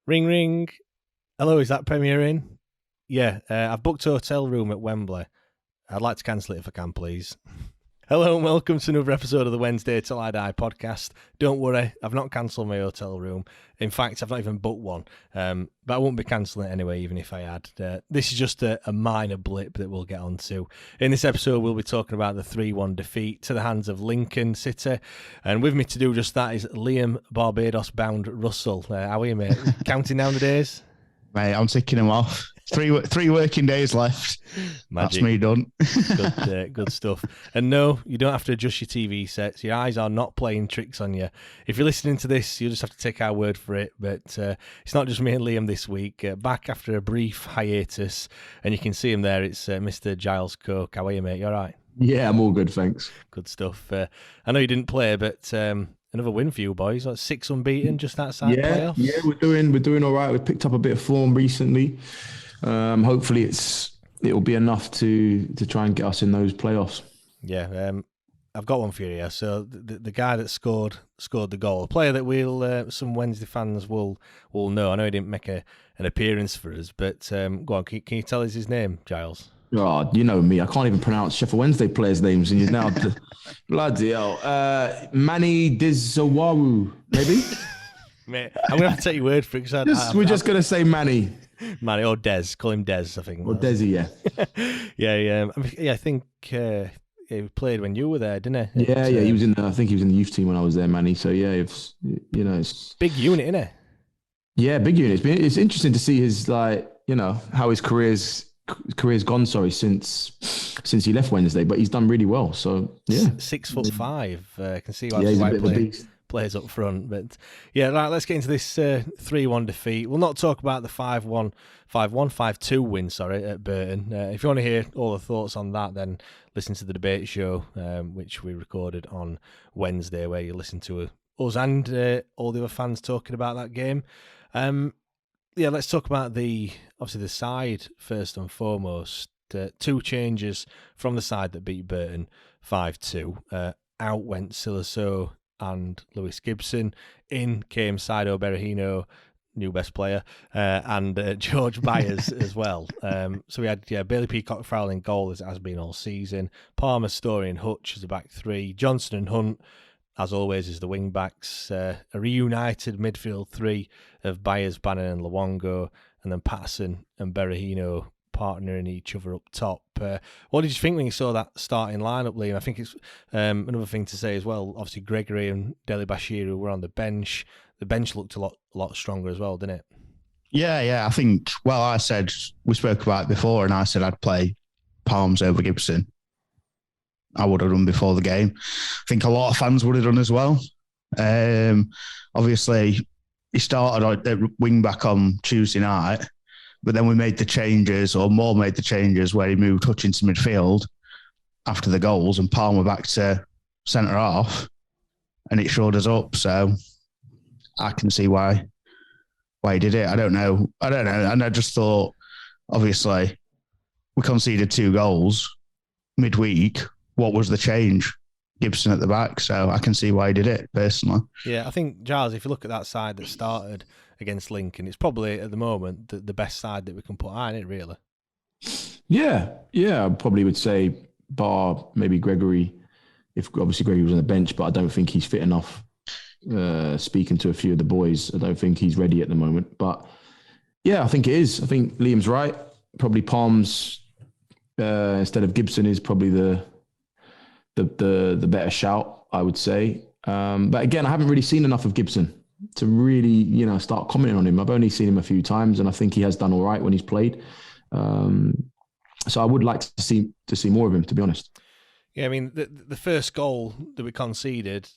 Ring, ring. Hello, is that Premier Inn? Yeah, I've booked a hotel room at Wembley. I'd like to cancel it if I can, please. Hello and welcome to another episode of the Wednesday Till I Die podcast. Don't worry, I've not cancelled my hotel room. In fact, I've not even booked one. But I won't be cancelling it anyway, even if I had. This is just a minor blip that we'll get onto. In this episode, we'll be talking about the 3-1 defeat to the hands of Lincoln City. And with me to do just that is Liam Barbados-bound Russell. How are you, mate? Counting down the days? Mate, I'm ticking them off. Three working days left. Magic. That's me done. Good stuff. And no, you don't have to adjust your TV sets. Your eyes are not playing tricks on you. If you're listening to this, you just have to take our word for it. But it's not just me and Liam this week. Back after a brief hiatus, and you can see him there. It's Mr. Giles Coke. How are you, mate? You all right? Yeah, I'm all good, thanks. Good stuff. I know you didn't play, but another win for you boys. Like 6 unbeaten just outside playoffs. Yeah, we're doing all right. We've picked up a bit of form recently. Hopefully it'll be enough to try and get us in those playoffs. Yeah, I've got one for you here. So the guy that scored the goal, a player that some Wednesday fans will know. I know he didn't make an appearance for us, but go on. Can you tell us his name, Giles? Oh, you know me. I can't even pronounce Sheffield Wednesday players' names, and you're now bloody hell. Manny Dizawaru, maybe. Mate, I'm gonna have to take your word for it. We're just gonna say Manny. Manny or Des. Call him Des, I think. Or Desi, yeah. Yeah. I think he played when you were there, didn't he? Yeah. He was I think he was in the youth team when I was there, Manny. So yeah, it's big unit, isn't it? Yeah, big unit. It's interesting to see his how his career's gone. Sorry, since he left Wednesday, but he's done really well. So yeah, 6'5". I can see why he's a bit of a beast. Players up front. But yeah, right, let's get into this 3-1 defeat. We'll not talk about the 5-2 win, at Burton. If you want to hear all the thoughts on that, then listen to the debate show, which we recorded on Wednesday, where you listen to us and all the other fans talking about that game. Yeah, let's talk about the side first and foremost. 2 changes from the side that beat Burton 5-2. Out went Silaso and Lewis Gibson. In came Saido Berahino, new best player, and George Byers as well. So we had Bailey Peacock-Farrell in goal, as it has been all season. Palmer, Story and Hutch as the back 3. Johnson and Hunt, as always, as the wing-backs. A reunited midfield 3 of Byers, Bannon and Luongo, and then Patterson and Berahino partnering each other up top. What did you think when you saw that starting lineup, Liam? I think it's another thing to say as well. Obviously, Gregory and Dele Bashiru were on the bench. The bench looked a lot stronger as well, didn't it? Yeah. I think, I said, we spoke about it before, and I said I'd play Palms over Gibson. I would have done before the game. I think a lot of fans would have done as well. Obviously, he started at wing back on Tuesday night, but then we made the changes, or Moore made the changes, where he moved Hutch into midfield after the goals and Palmer back to centre half, and it showed us up. So I can see why he did it. I don't know. And I just thought, obviously, we conceded 2 goals midweek. What was the change? Gibson at the back. So I can see why he did it, personally. Yeah, I think, Giles, if you look at that side that started against Lincoln, it's probably, at the moment, the best side that we can put on it, really. Yeah, I probably would say, bar maybe Gregory, if obviously Gregory was on the bench, but I don't think he's fit enough. Speaking to a few of the boys, I don't think he's ready at the moment. But yeah, I think it is. I think Liam's right. Probably Palms instead of Gibson is probably the better shout, I would say. But again, I haven't really seen enough of Gibson to really, start commenting on him. I've only seen him a few times, and I think he has done all right when he's played. So I would like to see more of him, to be honest. Yeah, I mean, the first goal that we conceded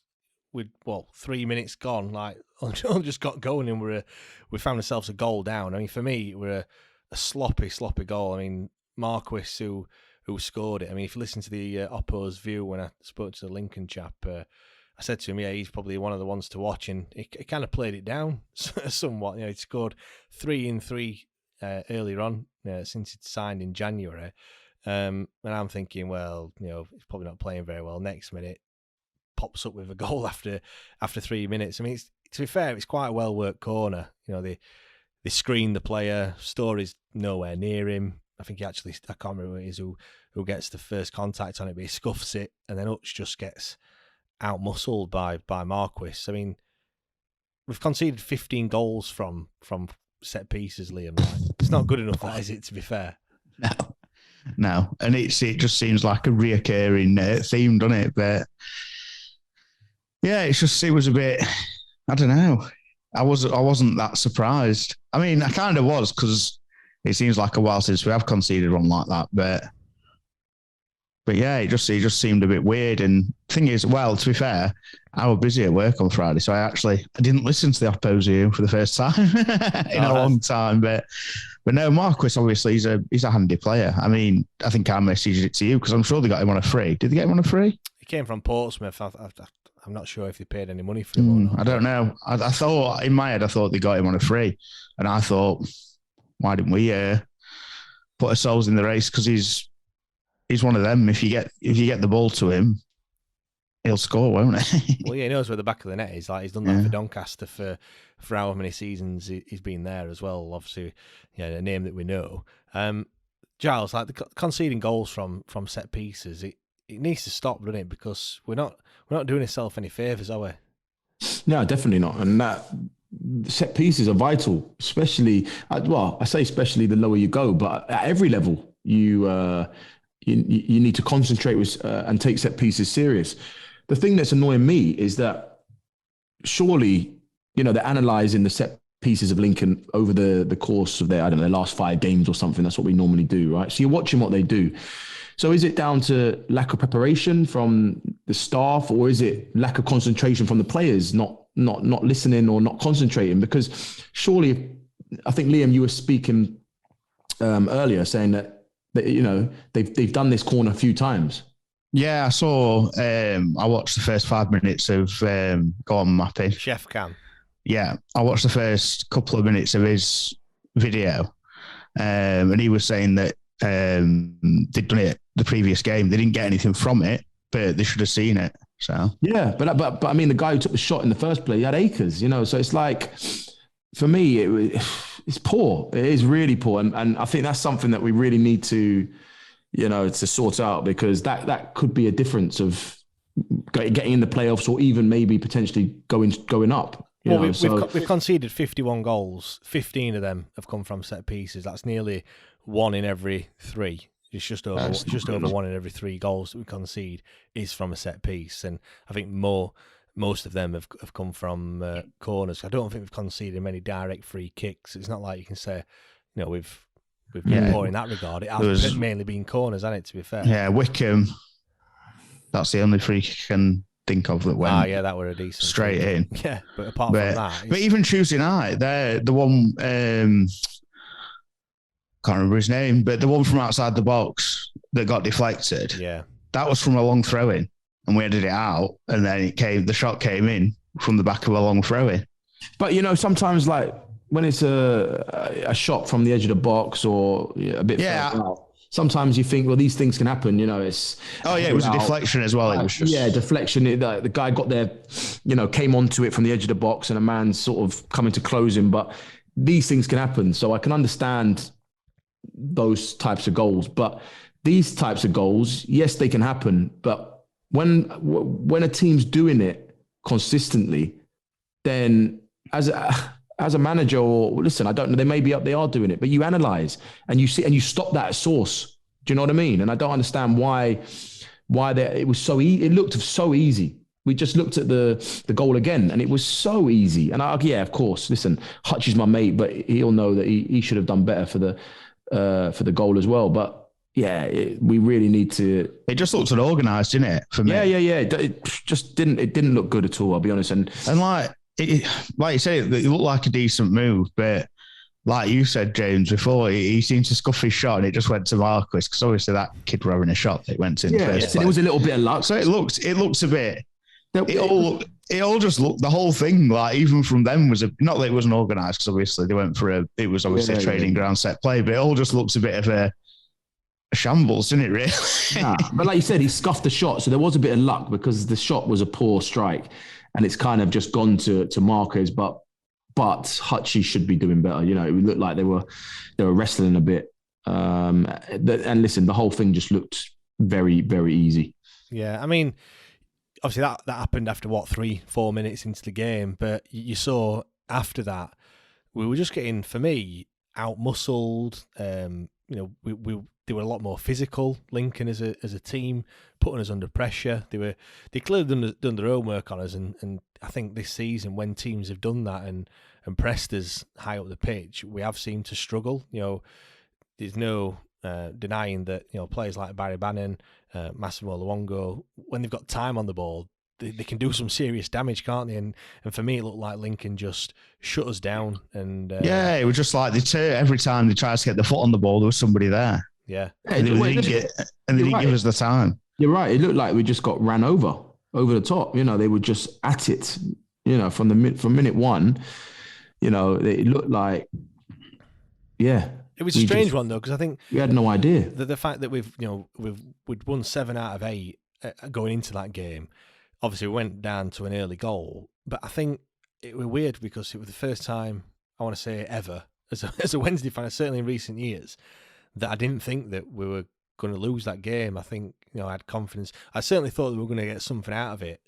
with 3 minutes gone, like just got going, and we found ourselves a goal down. I mean, for me, we're a sloppy goal. I mean, Marquis who scored it. I mean, if you listen to the Oppo's view when I spoke to the Lincoln chap, I said to him, yeah, he's probably one of the ones to watch, and he kind of played it down somewhat. He scored 3 in 3 earlier on since he'd signed in January, and I'm thinking, well, he's probably not playing very well. Next minute, pops up with a goal after 3 minutes. I mean, to be fair, it's quite a well worked corner. they screen the player. Story's nowhere near him. I think I can't remember who it is who gets the first contact on it, but he scuffs it, and then Hutch just gets out-muscled by Marquis. I mean, we've conceded 15 goals from set pieces, Liam. Like, it's not good enough, that is it, to be fair? No. And it just seems like a reoccurring theme, doesn't it? But yeah, it was a bit, I don't know. I wasn't that surprised. I mean, I kind of was, because it seems like a while since we have conceded one like that. But yeah, it just seemed a bit weird. And the thing is, well, to be fair, I was busy at work on Friday, so I didn't listen to the opposition for the first time in a long time. But no, Marquis, obviously, he's a handy player. I mean, I think I messaged it to you because I'm sure they got him on a free. Did they get him on a free? He came from Portsmouth. I'm not sure if they paid any money for him or not. I don't know. I thought, in my head, they got him on a free. And I thought, why didn't we put ourselves in the race? Because he's one of them. If you get the ball to him, he'll score, won't he? Well, yeah, he knows where the back of the net is. Like, he's done that for Doncaster for however many seasons he's been there as well. Obviously, yeah, a name that we know. Giles, like the conceding goals from set pieces, it needs to stop, doesn't it? Because we're not doing ourselves any favours, are we? No, definitely not. And that set pieces are vital, especially I say especially the lower you go, but at every level you need to concentrate with and take set pieces serious. The thing that's annoying me is that surely, they're analysing the set pieces of Lincoln over the course of their last 5 games or something. That's what we normally do, right? So you're watching what they do. So is it down to lack of preparation from the staff, or is it lack of concentration from the players not listening or not concentrating? Because surely, I think, Liam, you were speaking earlier saying that they've done this corner a few times. Yeah, I saw. I watched the first 5 minutes of Go On Mappin. Chef Cam. Yeah, I watched the first couple of minutes of his video, and he was saying that they'd done it the previous game. They didn't get anything from it, but they should have seen it. So yeah, but I mean, the guy who took the shot in the first place, he had acres, So it's like, for me, it's poor. It is really poor, and I think that's something that we really need to, to sort out, because that could be a difference of getting in the playoffs, or even maybe potentially going up. We've conceded 51 goals. 15 of them have come from set pieces. That's nearly 1 in every 3. It's just over 1 in every 3 goals that we concede is from a set piece, and I think most of them have come from corners. I don't think we've conceded many direct free kicks. It's not like you can say, we've been poor in that regard. It has mainly been corners, hasn't it, to be fair? Yeah, Wickham. That's the only free kick I can think of that went. That were a decent straight in. Yeah, but apart from that, but even Tuesday night, the one. Can't remember his name, but the one from outside the box that got deflected. Yeah, that was from a long throw in, and we headed it out, and then the shot came in from the back of a long throw in. But sometimes, like, when it's a shot from the edge of the box or a bit further out, sometimes you think, well, these things can happen. It's it was a deflection as well. It was just deflection. The guy got there, came onto it from the edge of the box, and a man's sort of coming to close him. But these things can happen, so I can understand those types of goals. But these types of goals, yes, they can happen. But when a team's doing it consistently, then as a manager, or listen, I don't know, they are doing it, but you analyze and you see and you stop that at source. Do you know what I mean? And I don't understand why it was so easy. It looked so easy. We just looked at the goal again, and it was so easy. And of course, listen, Hutch is my mate, but he'll know that he should have done better for the goal as well. But yeah, we really need to. It just looked unorganised, didn't it? For me, yeah. It just didn't. It didn't look good at all. I'll be honest. And like you say, it looked like a decent move, but like you said, James, before, he seemed to scuff his shot, and it just went to Marquis, because obviously that kid were having a shot that went in. Yeah, it was a little bit of luck. So it looks a bit. It all just looked, the whole thing, like, even from them, was not that it wasn't organised, because obviously they went for it was obviously a training ground set play, but it all just looks a bit of a shambles, didn't it, really? Yeah, but like you said, he scuffed the shot, so there was a bit of luck, because the shot was a poor strike, and it's kind of just gone to Marquez. But but Hutchie should be doing better. You know, it looked like they were wrestling a bit. And listen, the whole thing just looked very, very easy. Yeah, I mean, obviously that happened after 3-4 minutes into the game, but you saw after that we were just getting, for me, out muscled. You know, they were a lot more physical. Lincoln as a team, putting us under pressure. They clearly done their own work on us, and I think this season when teams have done that and pressed us high up the pitch, we have seemed to struggle. You know, there's no denying that, you know, players like Barry Bannon, Massimo Luongo, when they've got time on the ball, they can do some serious damage, can't they? And for me, it looked like Lincoln just shut us down. And yeah, it was just like every time they tried to get the foot on the ball, there was somebody there. Yeah, and they didn't give us the time. You're right. It looked like we just got ran over the top. You know, they were just at it. You know, from minute one. You know, it looked like, yeah. It was a strange one though, because I think we had no idea the fact that we'd won 7 out of 8 going into that game. Obviously, we went down to an early goal, but I think it was weird because it was the first time, I want to say ever, as a Wednesday fan, certainly in recent years, that I didn't think that we were going to lose that game. I think, you know, I had confidence. I certainly thought that we were going to get something out of it.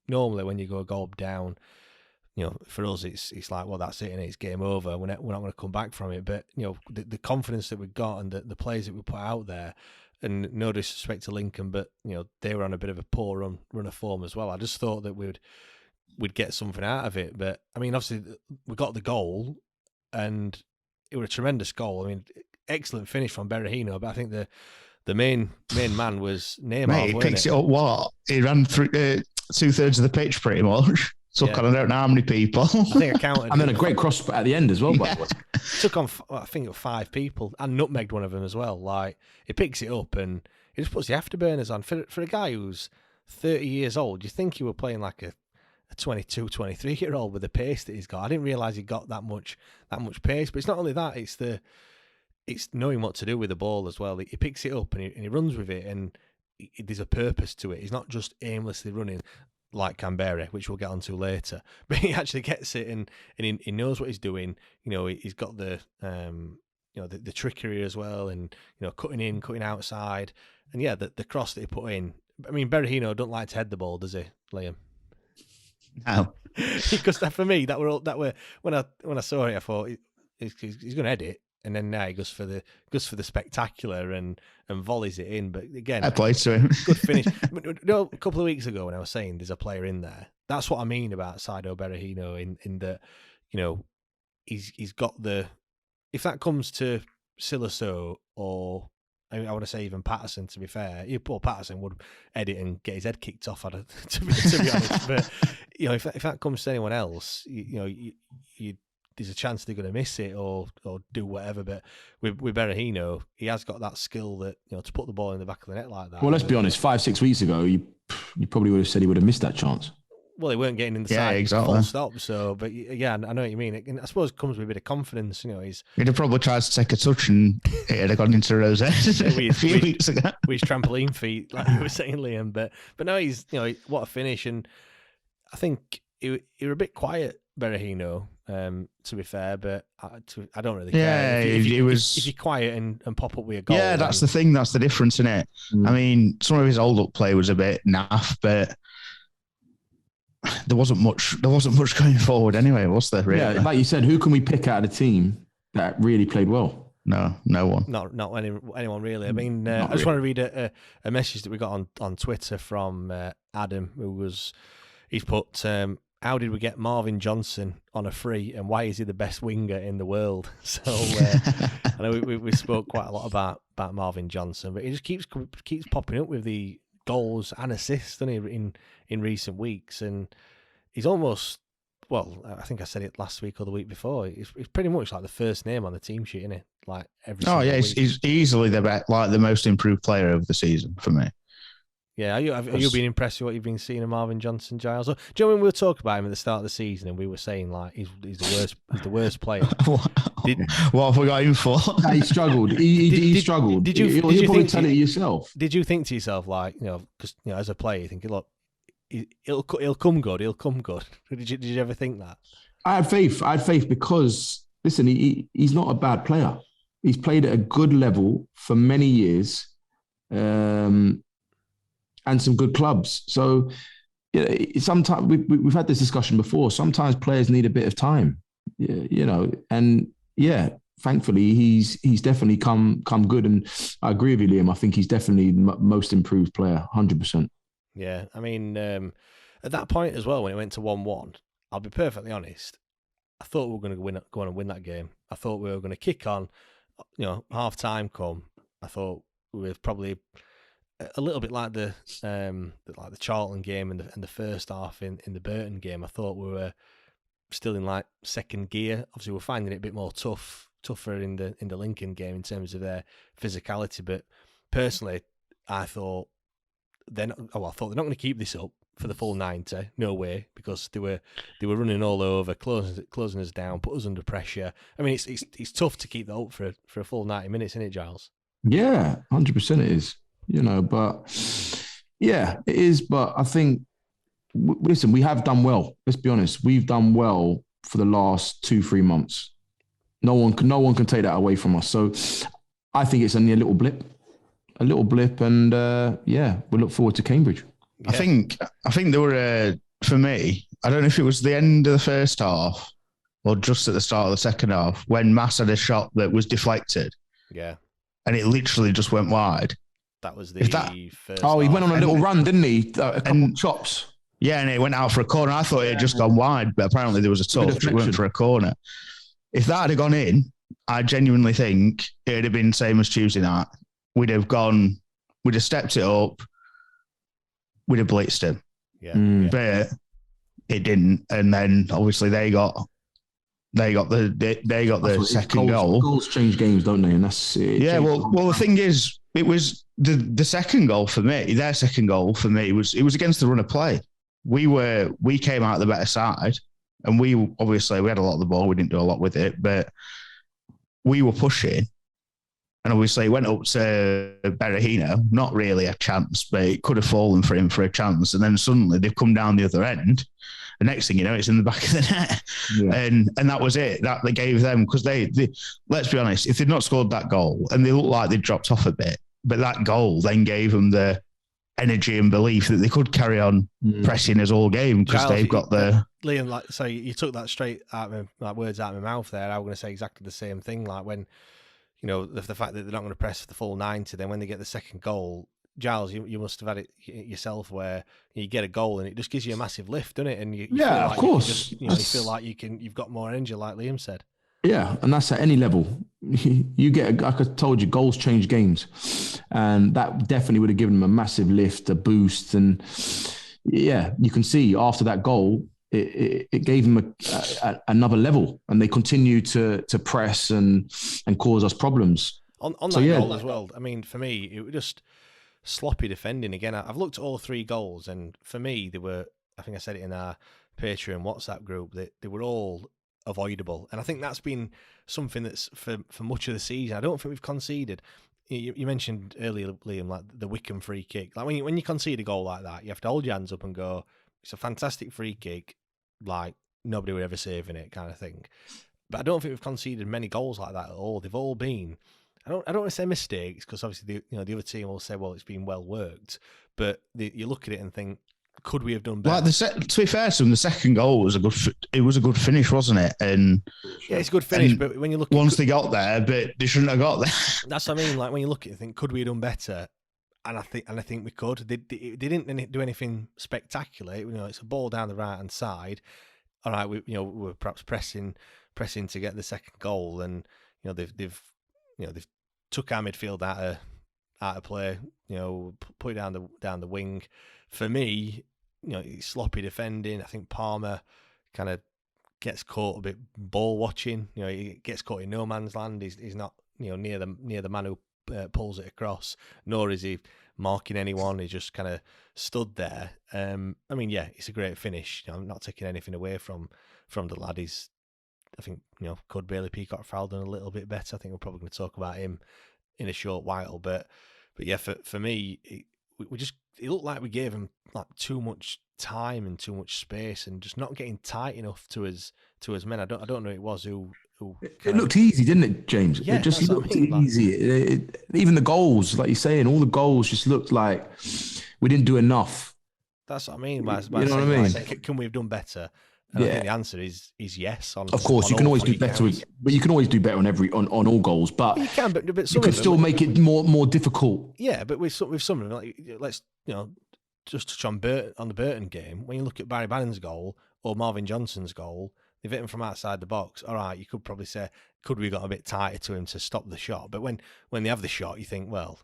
Normally, when you go a goal down, you know, for us, it's like, well, that's it, and it's game over. We're not going to come back from it. But, you know, the confidence that we got and the players that we put out there, and no disrespect to Lincoln, but, you know, they were on a bit of a poor run of form as well. I just thought that we'd get something out of it. But, I mean, obviously, we got the goal, and it was a tremendous goal. I mean, excellent finish from Berahino, but I think the main man was Neymar. Mate, he picks it up what? He ran through 2/3 of the pitch pretty much. Took on I don't know how many people. I think I counted. And then a great cross at the end as well, by the way. Took on, I think, 5 people and nutmegged one of them as well. Like, he picks it up and he just puts the afterburners on. For a guy who's 30 years old, you think he were playing like a 22, 23-year-old with the pace that he's got. I didn't realise he got that much pace. But it's not only that, it's knowing what to do with the ball as well. He picks it up and he runs with it, and there's a purpose to it. He's not just aimlessly running like Canberra, which we'll get onto later, but he actually gets it and he knows what he's doing. You know, he's got the the trickery as well, and, you know, cutting in, cutting outside, and yeah, the cross that he put in. I mean, Berahino don't like to head the ball, does he, Liam? No, because for me that were when I saw it, I thought he's going to head it. And then now he goes for the spectacular and volleys it in. But again, I played to him. Good finish. But, no, a couple of weeks ago when I was saying there's a player in there, that's what I mean about Saido Berahino in that, you know, he's got the, if that comes to Silaso or I want to say even Patterson, to be fair, Paul Patterson would edit and get his head kicked off, to be honest. But, you know, if that comes to anyone else, you there's a chance they're going to miss it or do whatever. But with Berahino, he has got that skill that, you know, to put the ball in the back of the net like that. Well, let's be honest, 5-6 weeks ago, you probably would have said he would have missed that chance. Well, they weren't getting in the side full stop. So, but yeah, I know what you mean. And I suppose it comes with a bit of confidence. You know, he'd have probably tried to take a touch and it'd have gone into Rosette a few weeks ago. With his trampoline feet, like you were saying, Liam. But no, he's, you know, what a finish. And I think he were a bit quiet, Berahino, to be fair, but I don't really care. If you're quiet and pop up with a goal. Yeah, that's the thing. That's the difference, isn't it? I mean, some of his hold-up play was a bit naff, but there wasn't much going forward anyway, was there? Really? Yeah, like you said, who can we pick out of the team that really played well? No one. Not anyone really. I mean, I just want to read a message that we got on Twitter from Adam, he's put, how did we get Marvin Johnson on a free, and why is he the best winger in the world? So I know we spoke quite a lot about Marvin Johnson, but he just keeps popping up with the goals and assists, doesn't he, in recent weeks, and he's almost, well, I think I said it last week or the week before, he's pretty much like the first name on the team sheet, isn't he? Like every single week. He's easily the most improved player of the season for me. Yeah, have you been impressed with what you've been seeing of Marvin Johnson, Giles? Do you know when we were talking about him at the start of the season and we were saying like he's the worst player? What have we got him for? He struggled. He struggled. Did you probably tell it yourself? Did you think to yourself, like, you know, because, you know, as a player, you think, look, he'll come good. Did you ever think that? I had faith. I had faith because, listen, he's not a bad player. He's played at a good level for many years, and some good clubs. So, yeah, sometimes we've had this discussion before. Sometimes players need a bit of time, and yeah, thankfully he's definitely come good. And I agree with you, Liam. I think he's definitely most improved player, 100%. Yeah, I mean, at that point as well, when it went to 1-1, I'll be perfectly honest, I thought we were going to go on and win that game. I thought we were going to kick on, half time come. I thought we were probably a little bit like the Charlton game and the first half in the Burton game. I thought we were still in like second gear. Obviously, we're finding it a bit more tougher in the Lincoln game in terms of their physicality. But personally, I thought they're not going to keep this up for the full 90. No way, because they were running all over, closing us down, put us under pressure. I mean, it's tough to keep that up for a full 90 minutes, isn't it, Giles? Yeah, 100% it is. But yeah, it is. But I think, listen, we have done well. Let's be honest. We've done well for the last 2-3 months. No one can take that away from us. So I think it's only a little blip, and we look forward to Cambridge. Yeah. I think there were for me. I don't know if it was the end of the first half or just at the start of the second half when Mass had a shot that was deflected. Yeah, and it literally just went wide. That was the first. Oh, he half. went on a little run, didn't he? A couple of chops. Yeah, and it went out for a corner. I thought it had just gone wide, but apparently there was a touch. It went for a corner. If that had gone in, I genuinely think it'd have been the same as Tuesday night. We'd have stepped it up. We'd have blitzed him. Yeah. But it didn't. And then obviously they got the second goal. Goals change games, don't they? And that's it. Yeah. Well, the thing is, it was the second goal for me. Their second goal for me was against the run of play. We came out the better side, and we had a lot of the ball. We didn't do a lot with it, but we were pushing. And obviously, it went up to Berahino. Not really a chance, but it could have fallen for him for a chance. And then suddenly they've come down the other end. The next thing you know, it's in the back of the net. Yeah. And that was it. That they gave them, because they, let's be honest, if they'd not scored that goal, and they looked like they'd dropped off a bit, but that goal then gave them the energy and belief that they could carry on pressing us all game, because they've got the... Liam, so you took that straight out of words out of my mouth there. I was going to say exactly the same thing. Like when, the fact that they're not going to press for the full 90, then when they get the second goal, Giles, you must have had it yourself where you get a goal and it just gives you a massive lift, doesn't it? And you feel like of course. You feel like you've got more energy, like Liam said. Yeah, and that's at any level. You get, like I told you, goals change games, and that definitely would have given them a massive lift, a boost, and yeah, you can see after that goal, it gave them another level, and they continue to press and cause us problems. On that goal as well. I mean, for me, it was just sloppy defending again. I've looked at all 3 goals, and for me, they were. I think I said it in our Patreon WhatsApp group that they were all avoidable, and I think that's been something that's for much of the season. I don't think we've conceded. You mentioned earlier, Liam, like the Wickham free kick. Like when you concede a goal like that, you have to hold your hands up and go, "It's a fantastic free kick." Like nobody would ever save in it, kind of thing. But I don't think we've conceded many goals like that at all. They've all been, I don't want to say mistakes, because obviously the other team will say, well, it's been well worked. But you look at it and think, could we have done better? To be fair to them, the second goal was a good finish, wasn't it? And yeah, it's a good finish. But when you look once they got there, but they shouldn't have got there. That's what I mean. Like when you look at it and think, could we have done better? And I think we could. They didn't do anything spectacular. It's a ball down the right hand side. All right, we were perhaps pressing to get the second goal, and they've took our midfield out of play. Put it down the wing. For me, it's sloppy defending. I think Palmer kind of gets caught a bit ball watching. He gets caught in no man's land. He's not near the man who pulls it across, nor is he marking anyone. He just kind of stood there. I mean, yeah, it's a great finish. I'm not taking anything away from the lad. I think could Bailey Peacock-Farrell done a little bit better. I think we're probably going to talk about him in a short while, but yeah, for me, it looked like we gave him like too much time and too much space, and just not getting tight enough to his to his men. I don't know who it was who it looked easy, didn't it, James? Yeah, it just looked easy. Even the goals, like you're saying, all the goals just looked like we didn't do enough. That's what I mean. You know what I mean? Can we have done better? And I think the answer is yes. Of course, you can always do better, but you can always do better on all goals. But you can, but you could still make it more difficult. Yeah, but with some of them, like, let's just touch on the Burton game. When you look at Barry Bannon's goal or Marvin Johnson's goal, they've hit him from outside the box. All right, you could probably say, could we got a bit tighter to him to stop the shot? But when they have the shot, you think, well,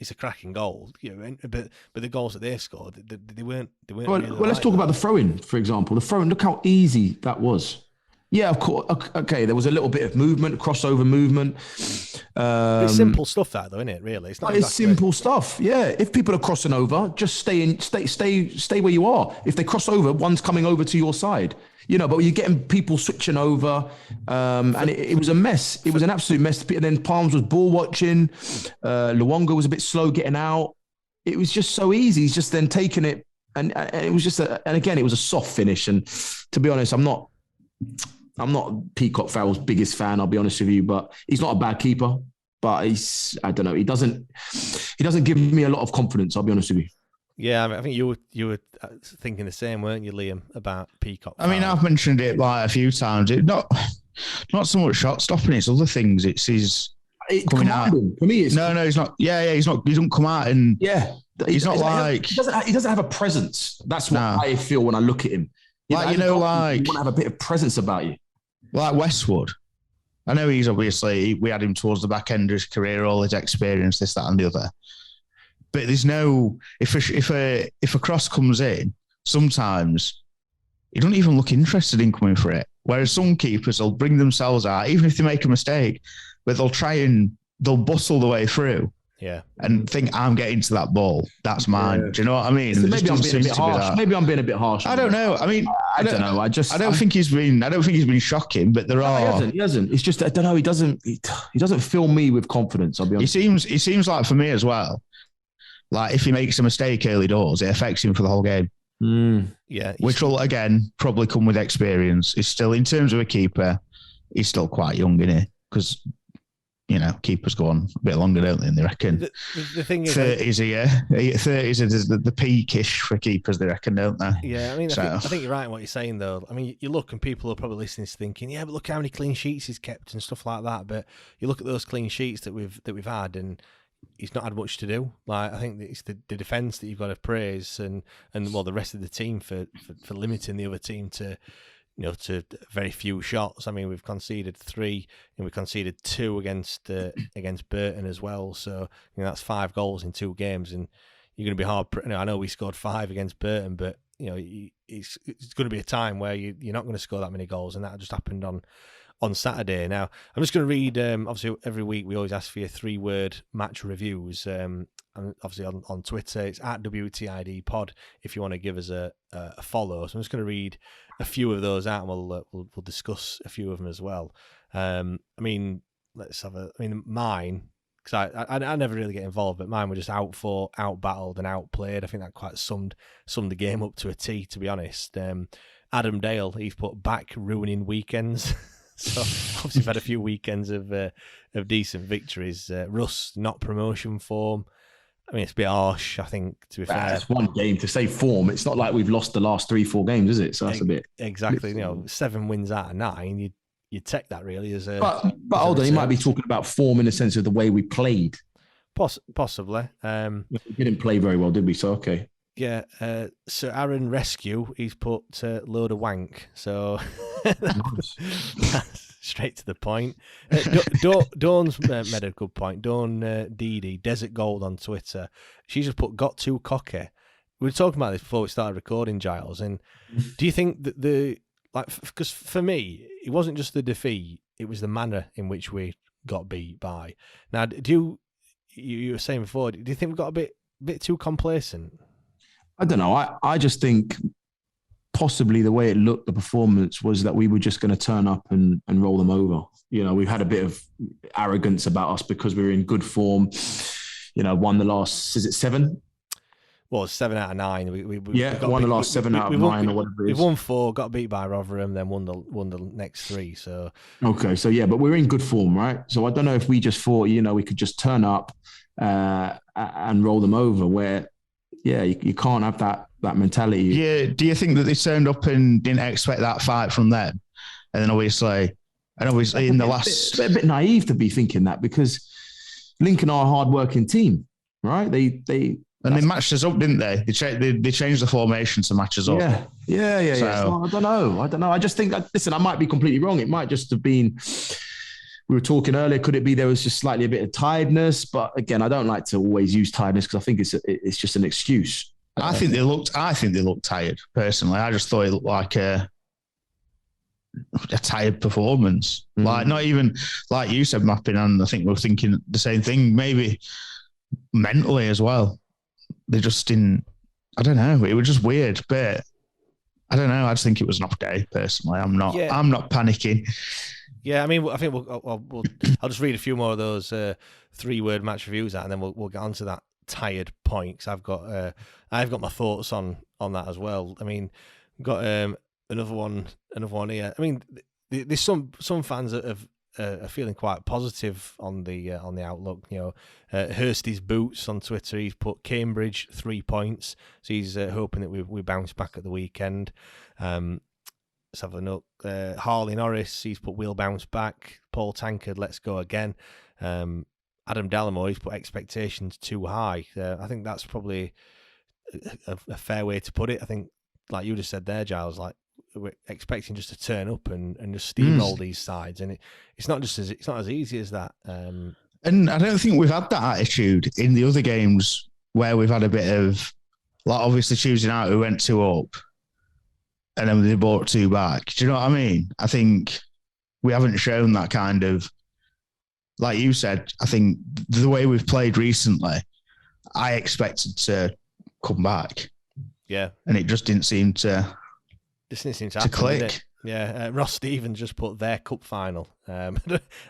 it's a cracking goal, but the goals that they scored, they weren't. Well, let's talk about the throw-in, for example. The throw-in, look how easy that was. Yeah, of course. Okay, there was a little bit of movement, crossover movement. It's simple stuff, that though, isn't it? Really, it's not. It's simple stuff. Yeah, if people are crossing over, just stay where you are. If they cross over, one's coming over to your side. But you're getting people switching over, and it was a mess. It was an absolute mess. And then Palms was ball watching. Luongo was a bit slow getting out. It was just so easy. He's just then taking it, and it was just and again, it was a soft finish. And to be honest, I'm not Peacock Farrell's biggest fan. I'll be honest with you, but he's not a bad keeper. But I don't know. He doesn't give me a lot of confidence. I'll be honest with you. Yeah, I think you were thinking the same, weren't you, Liam, about Peacock? I mean, I've mentioned it like a few times. It's not so much shot stopping. It's other things. It's his coming out. For me, it's no, he's not. Yeah, he's not. He doesn't come out and he's not like he doesn't have a presence. That's what I feel when I look at him. You want to have a bit of presence about you. Like Westwood. I know he's obviously, we had him towards the back end of his career, all his experience, this, that, and the other. But there's no, if a cross comes in, sometimes he doesn't even look interested in coming for it. Whereas some keepers will bring themselves out, even if they make a mistake, but they'll bustle the way through. Yeah. And think, I'm getting to that ball. That's mine. Yeah. Do you know what I mean? So maybe I'm being a bit harsh. Maybe I'm being a bit harsh. I don't know. I mean, I don't know. I don't think he's been shocking, but there are. He hasn't. It's just, I don't know. He doesn't fill me with confidence. I'll be honest. He seems like, for me as well, like if he makes a mistake early doors, it affects him for the whole game. Yeah. Which will, again, probably come with experience. He's still, in terms of a keeper, he's still quite young, isn't he? Because, keepers go on a bit longer, don't they? And they reckon the thing is, 30s a year. 30s is the peakish for keepers, they reckon, don't they? Yeah, I mean, I think you're right in what you're saying, though. I mean, you look and people are probably listening to thinking, yeah, but look how many clean sheets he's kept and stuff like that. But you look at those clean sheets that we've had, and he's not had much to do. Like, I think it's the defence that you've got to praise, and the rest of the team for limiting the other team to very few shots. I mean, we've conceded 3, and we conceded 2 against Burton as well. So that's 5 goals in 2 games, and you're going to be hard. I know we scored 5 against Burton, but it's going to be a time where you're not going to score that many goals, and that just happened on Saturday. Now, I'm just going to read. Obviously, every week we always ask for your 3-word match reviews. And obviously on Twitter, it's at WTIDPOD if you want to give us a follow. So I'm just going to read a few of those out, and we'll discuss a few of them as well. I mean, mine, because I never really get involved, but mine were just out-battled and outplayed. I think that quite summed the game up to a T, to be honest. Adam Dale, he's put back ruining weekends. So obviously we've had a few weekends of decent victories. Russ, not promotion form. I mean, it's a bit harsh, I think, to be fair. It's one game to say form. It's not like we've lost the last 3-4 games, is it? So that's a bit... Exactly. 7 wins out of 9, you'd take that really as a... But hold on, you might be talking about form in the sense of the way we played. Possibly. We didn't play very well, did we? So, okay. Yeah, Sir Aaron Rescue, he's put load of wank. So that's straight to the point. Dawn's made a good point. Dawn Dee Desert Gold on Twitter. She just put got too cocky. We were talking about this before we started recording, Giles. And do you think that because for me, it wasn't just the defeat, it was the manner in which we got beat by. Now, you were saying before, do you think we got a bit too complacent? I don't know. I just think possibly the way it looked, the performance was that we were just going to turn up and roll them over. We've had a bit of arrogance about us because we were in good form. Won the last, is it 7? well, 7 out of 9. We won the last 7 out of 9 or whatever it is. We've won 4, got beat by Rotherham, then won the next 3. So okay, so yeah, but we're in good form, right? So I don't know if we just thought, we could just turn up and roll them over. Where, you can't have that mentality. Yeah. Do you think that they turned up and didn't expect that fight from them? And then obviously in the last, a bit naive to be thinking that, because Lincoln are a hard-working team, right? They matched us up, didn't they? They changed the formation to match us up. Yeah. So, I don't know. I just think, listen, I might be completely wrong. It might just have been, we were talking earlier, could it be there was just slightly a bit of tiredness? But again, I don't like to always use tiredness because I think it's just an excuse. I think they looked tired, personally. I just thought it looked like a tired performance. Like, not even, like you said, Mappin, and I think we're thinking the same thing, maybe mentally as well. They just didn't, I don't know, it was just weird, but I don't know, I just think it was an off day, personally. I'm not panicking. Yeah, I mean, I think I'll just read a few more of those 3-word match reviews out, and then we'll get on to that tired point, because I've got my thoughts on that as well. I mean, got another one here. I mean, there's some fans that are feeling quite positive on the outlook. Hursty's Boots on Twitter, he's put Cambridge 3 points, so he's hoping that we bounce back at the weekend. Let's have a look. Harley Norris, he's put we'll bounce back. Paul Tankard, let's go again. Adam Dallimore, he's put expectations too high. I think that's probably a fair way to put it. I think, like you just said there, Giles, like, we're expecting just to turn up and just steamroll these sides, and it's not as easy as that. And I don't think we've had that attitude in the other games where we've had a bit of, like, obviously Tuesday night we went 2 up, and then they brought 2 back. Do you know what I mean? I think we haven't shown that kind of, like you said. I think the way we've played recently, I expected to come back. Yeah, and it just didn't seem to. This didn't seem to happen, click. Did it? Yeah, Ross Stevens just put their cup final. I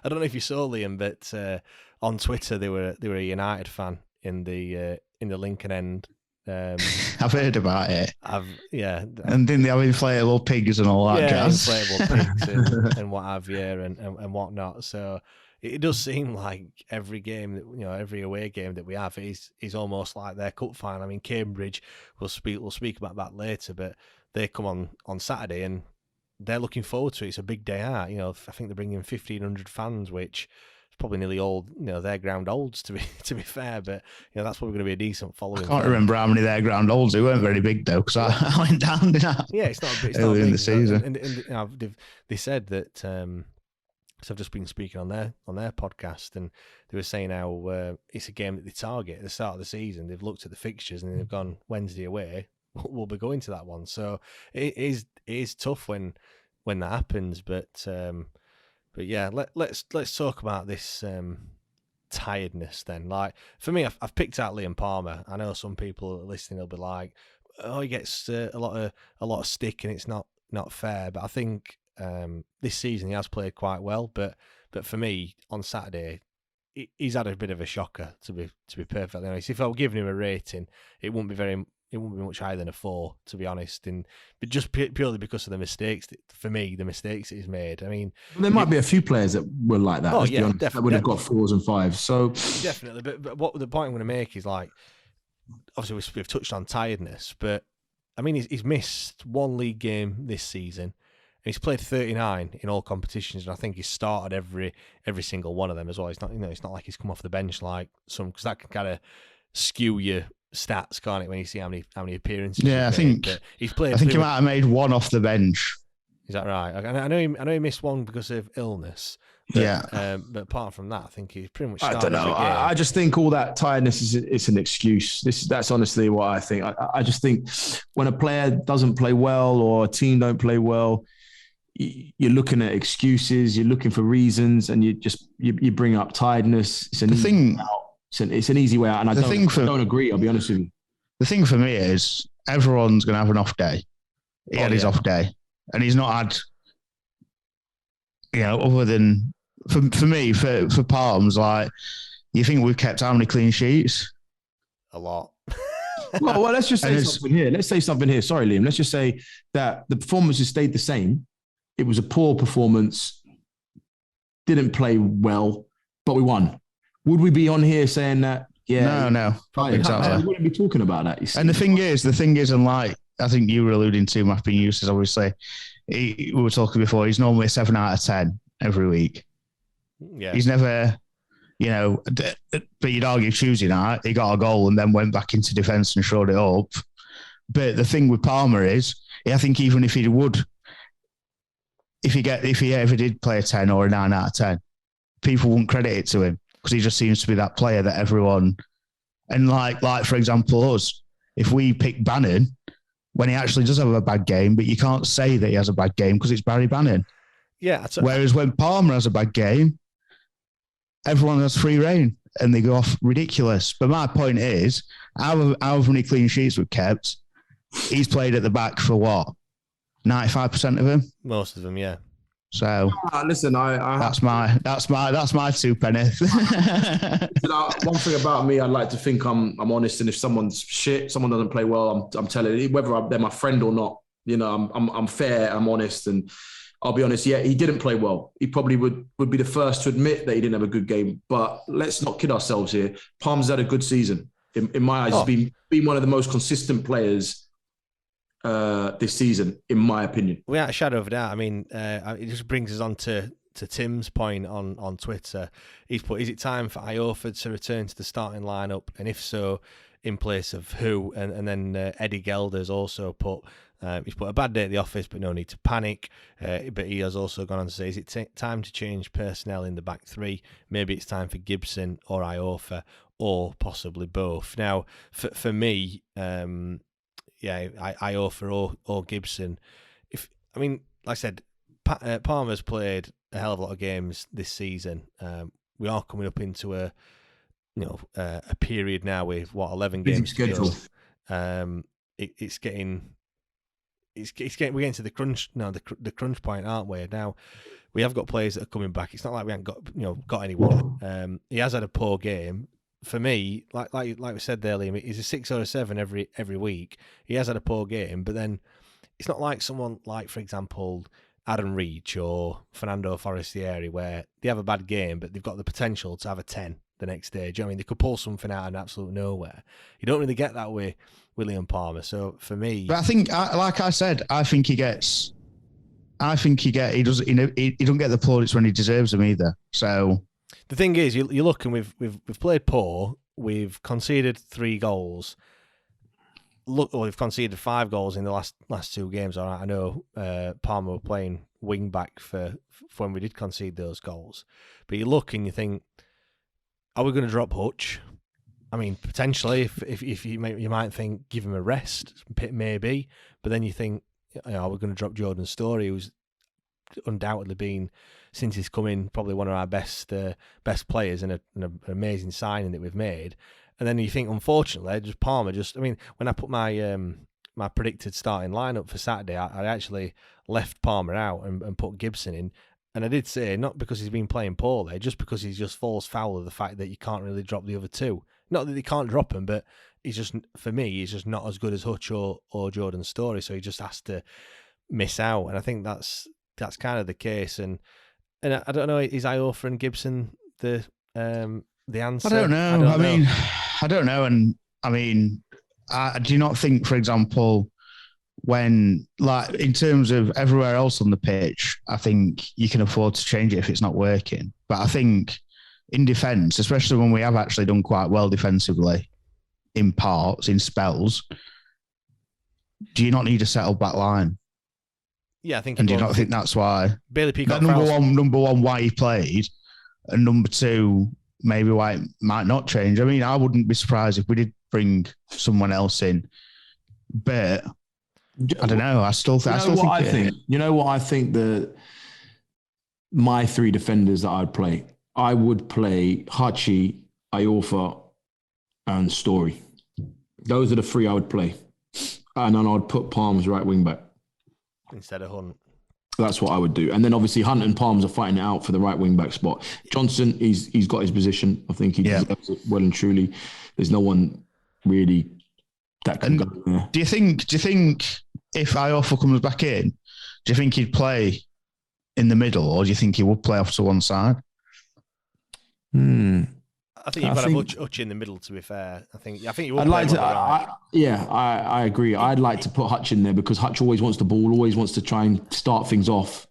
don't know if you saw, Liam, but on Twitter they were a United fan in the Lincoln end. I've heard about it. And didn't they have inflatable pigs and all that jazz? Inflatable pigs and what have you and whatnot. So it does seem like every game that every away game that we have is almost like their cup final. I mean, Cambridge, we'll speak about that later, but they come on Saturday and they're looking forward to it. It's a big day out. I think they're bringing 1,500 fans, which is probably nearly all their ground olds to be fair. But that's probably going to be a decent following. I can't remember how many their ground olds. They weren't very big though, because I went down to that. Yeah, it's not big. Early in the season. And they said that. So I've just been speaking on their podcast, and they were saying how it's a game that they target at the start of the season. They've looked at the fixtures and they've gone Wednesday away. We'll be going to that one. So it is tough when that happens. But yeah, let's talk about this tiredness then. Like, for me, I've picked out Liam Palmer. I know some people listening will be like, oh, he gets a lot of stick and it's not fair. But I think this season he has played quite well. But for me, on Saturday, he's had a bit of a shocker, to be perfectly honest. If I were giving him a rating, it wouldn't be much higher than a 4, to be honest. But just purely because of the mistakes, for me, the mistakes that he's made. I mean, there might be a few players that were like that. Oh yeah, definitely. That would have got 4s and 5s. So definitely. But what the point I'm going to make is, like, obviously we've touched on tiredness, but I mean, he's missed 1 league game this season. And he's played 39 in all competitions, and I think he's started every single one of them as well. It's not it's not like he's come off the bench like some, because that can kind of skew your stats, can't it, when you see how many appearances? Yeah, I think he's played. I think he might have made 1 off the bench. Is that right? I know he missed 1 because of illness. But, yeah. But apart from that, I think he's pretty much. I don't know. I just think all that tiredness it's an excuse. That's honestly what I think. I just think when a player doesn't play well or a team don't play well, you're looking at excuses. You're looking for reasons, and you bring up tiredness. It's an easy way out. And I don't agree. I'll be honest with you. The thing for me is everyone's going to have an off day. He had his off day, and he's not had, other than for me, for Palms, like, you think we've kept how many clean sheets? A lot. Well, let's just say And something here. Let's say something here. Sorry, Liam. Let's just say that the performances stayed the same. It was a poor performance. Didn't play well, but we won. Would we be on here saying that? Yeah, no, exactly. We wouldn't be talking about that. You see? And the thing is, and like I think you were alluding to, Mappin uses obviously. We were talking before. He's normally a 7 out of 10 every week. Yeah, he's never, but you'd argue Tuesday night he got a goal and then went back into defence and showed it up. But the thing with Palmer is, I think even if he ever did play a 10 or a 9 out of 10, people wouldn't credit it to him because he just seems to be that player that everyone. And like for example, us, if we pick Bannon when he actually does have a bad game, but you can't say that he has a bad game because it's Barry Bannon. Yeah. Whereas when Palmer has a bad game, everyone has free reign and they go off ridiculous. But my point is, how many clean sheets we've kept? He's played at the back for what? 95% of them? Most of them, yeah. So listen, that's my 2 penny. One thing about me, I like to think I'm honest, and if someone's shit, someone doesn't play well, I'm telling you, whether they're my friend or not. I'm fair, I'm honest, and I'll be honest. Yeah, he didn't play well. He probably would be the first to admit that he didn't have a good game. But let's not kid ourselves here. Palmer's had a good season in my eyes. He's been one of the most consistent players this season, in my opinion. Without a shadow of a doubt. I mean, it just brings us on to Tim's point on Twitter. He's put, is it time for Iorford to return to the starting lineup? And if so, in place of who? And then Eddie Gelder's also put, he's put a bad day at the office, but no need to panic. But he has also gone on to say, is it time to change personnel in the back three? Maybe it's time for Gibson or Iorfa, or possibly both. Now, for me, Iorfa or Gibson. Like I said, Palmer's played a hell of a lot of games this season. We are coming up into a period now with 11 games scheduled. It's getting we're getting to the crunch now, the crunch point, aren't we? Now we have got players that are coming back. It's not like we haven't got anyone. He has had a poor game. For me, like we said there, Liam, he's a 6 or a 7 every week. He has had a poor game, but then it's not like someone like, for example, Adam Reach or Fernando Forestieri, where they have a bad game, but they've got the potential to have a 10 the next day. Do you know what I mean? They could pull something out of absolute nowhere. You don't really get that with William Palmer. So for me, but I think, like I said, he doesn't get the plaudits when he deserves them either. So the thing is, you look and we've played poor. We've conceded 3 goals. We've conceded 5 goals in the last 2 games. All right, I know Palmer were playing wing back for when we did concede those goals, but you look and you think, are we going to drop Hutch? I mean, potentially, if you might think give him a rest, maybe, but then you think, are we going to drop Jordan Story, who's undoubtedly been, since he's come in, probably one of our best players and an amazing signing that we've made. And then you think, unfortunately, Palmer. When I put my predicted starting lineup for Saturday, I actually left Palmer out and put Gibson in. And I did say, not because he's been playing poorly, just because he just falls foul of the fact that you can't really drop the other 2. Not that he can't drop him, but he's just not as good as Hutch or Jordan Story, so he just has to miss out. And I think that's kind of the case. And I don't know, is Iorfa and Gibson the answer? I don't know. I don't know. And I mean, do you not think, for example, when, like, in terms of everywhere else on the pitch, I think you can afford to change it if it's not working. But I think in defence, especially when we have actually done quite well defensively in parts, in spells, do you not need a settled back line? Yeah, I think. And do you not think that's why Bailey Peacock? Number one, why he played, and number 2, maybe why it might not change. I mean, I wouldn't be surprised if we did bring someone else in, but I don't know. I still think. You know what I think? My 3 defenders that I'd play. I would play Hachi, Iorfa, and Story. Those are the 3 I would play, and then I'd put Palms right wing back instead of Hunt. That's what I would do. And then obviously Hunt and Palms are fighting it out for the right wing back spot. Johnson, he's got his position. I think he deserves it well and truly. There's no one really that can go there. Do you think if Iorfa comes back in, do you think he'd play in the middle, or do you think he would play off to one side? I think you've got to have Hutch in the middle. To be fair, I think you would. I agree. I'd like to put Hutch in there because Hutch always wants the ball, always wants to try and start things off.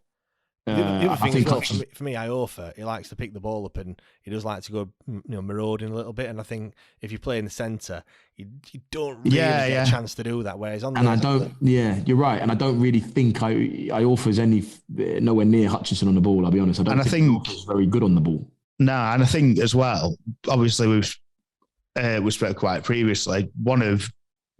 The other thing as well, for me, Iorfa, he likes to pick the ball up and he does like to go, marauding a little bit. And I think if you play in the centre, you don't really get a chance to do that. Whereas you're right. And I don't really think Iorfa is nowhere near Hutchinson on the ball. I'll be honest. I think Iorfa's very good on the ball. No, and I think as well. Obviously, we spoke quite previously. One of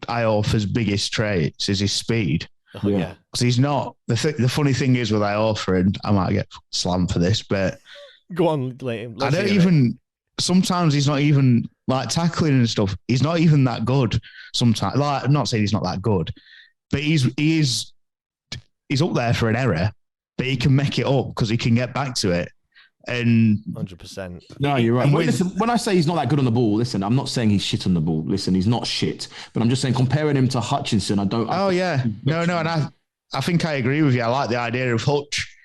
Iorfa's biggest traits is his speed. Oh, yeah, because he's not. The funny thing is with Iorfa, and I might get slammed for this, but go on, I don't even. Sometimes he's not even like tackling and stuff. He's not even that good. Sometimes, like I'm not saying he's not that good, but he's up there for an error, but he can make it up because he can get back to it. And 100%. No, you're right. Listen, when I say he's not that good on the ball, listen, I'm not saying he's shit on the ball. Listen, he's not shit. But I'm just saying comparing him to Hutchinson, I don't. Oh, yeah. No. And I think I agree with you. I like the idea of Hutch,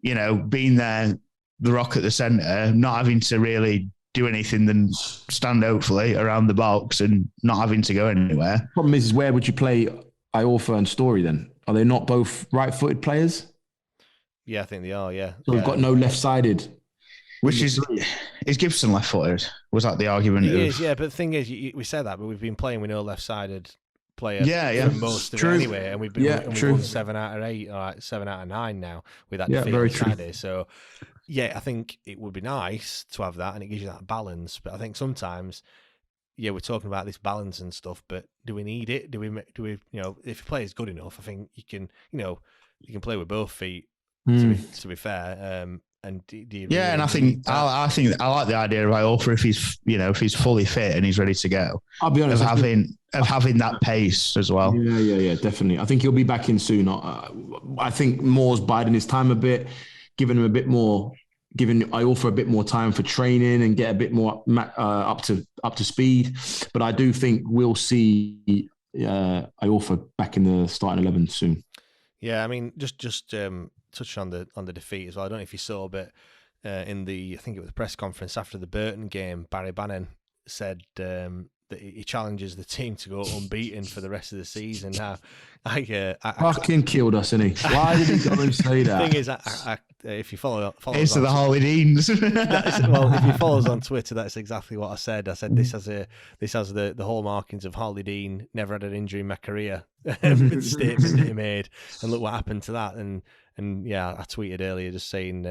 being there, the rock at the centre, not having to really do anything than stand, hopefully, around the box and not having to go anywhere. Problem is, where would you play Iorfa and Story then? Are they not both right-footed players? Yeah, I think they are, yeah. So we've got no left-sided. Is Gibson left-footed? Was that the argument? He is, yeah. But the thing is, we said that, but we've been playing with no left-sided player for most of it anyway. And we've won 7 out of 8, or 7 out of 9 now with that defeat on Saturday. So, yeah, I think it would be nice to have that, and it gives you that balance. But I think sometimes, we're talking about this balance and stuff, but do we need it? Do we if your play is good enough, I think you can play with both feet. To be fair, and do you really and I think I like the idea of Iorfa if he's fully fit and he's ready to go. I'll be honest, having that pace as well. Yeah, definitely. I think he'll be back in soon. I think Moore's biding his time a bit, giving Iorfa a bit more time for training and get a bit more up to speed. But I do think we'll see Iorfa back in the starting 11 soon. Yeah, I mean, just touch on the defeat as well. I don't know if you saw, but I think it was the press conference after the Burton game, Barry Bannon said that he challenges the team to go unbeaten for the rest of the season. Now, I fucking killed us, innit? Why did he go and say that? The thing is, if you follow it's the Harley Deans. If you follow us on Twitter, that's exactly what I said. I said this has the hallmarkings of Harley Dean. Never had an injury in my career. Statement that he made, and look what happened to that. And yeah, I tweeted earlier just saying,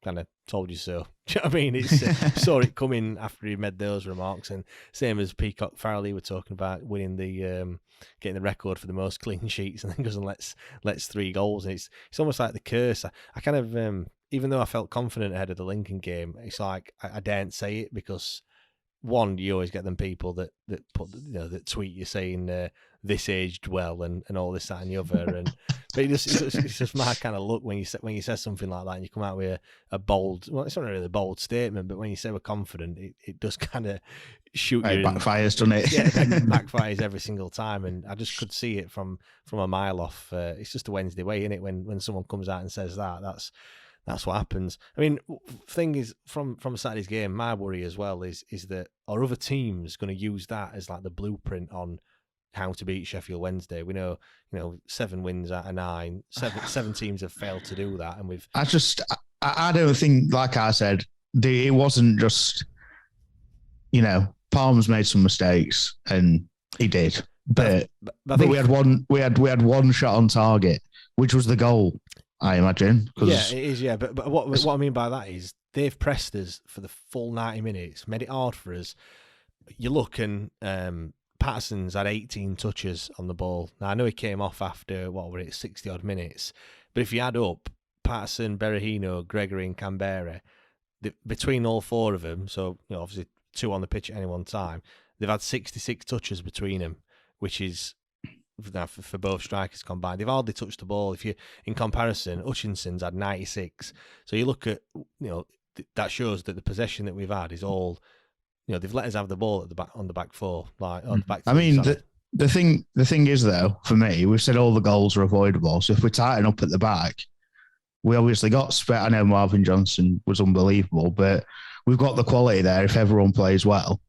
kind of told you so. Do you know what I mean? Saw it coming after he made those remarks, and same as Peacock Farrelly were talking about winning getting the record for the most clean sheets, and then goes and lets 3 goals. And it's almost like the curse. I kind of even though I felt confident ahead of the Lincoln game, it's like I daren't say it because one, you always get them people that put that tweet you saying this aged well and all this, that and the other, but it's just my kind of look when you say something like that and you come out with a bold, well, it's not really a bold statement, but when you say we're confident, it does kind of shoot you. It backfires, doesn't it? Yeah, it backfires every single time, and I just could see it from a mile off. It's just a Wednesday way, isn't it? When someone comes out and says that's what happens. I mean, thing is, from Saturday's game, my worry as well is that are other teams going to use that as like the blueprint on how to beat Sheffield Wednesday? We know, 7 wins out of 9. Seven teams have failed to do that, and we've. I don't think, like I said, it wasn't just, Palmer's made some mistakes, and he did, but we had one shot on target, which was the goal. I imagine. Yeah, it is. Yeah, but what I mean by that is they've pressed us for the full 90 minutes, made it hard for us. You look and Patterson's had 18 touches on the ball. Now I know he came off after 60 odd minutes, but if you add up Patterson, Berahino, Gregory, and Canberra, between all 4 of them, so obviously 2 on the pitch at any one time, they've had 66 touches between them, which is. For both strikers combined, they've hardly touched the ball. If you, in comparison, Hutchinson's had 96. So you look at, that shows that the possession that we've had is all, they've let us have the ball at the back on the back 4, like on the back. I mean, The thing is, though, for me, we've said all the goals are avoidable. So if we tighten up at the back, we obviously got spare. I know Marvin Johnson was unbelievable, but we've got the quality there if everyone plays well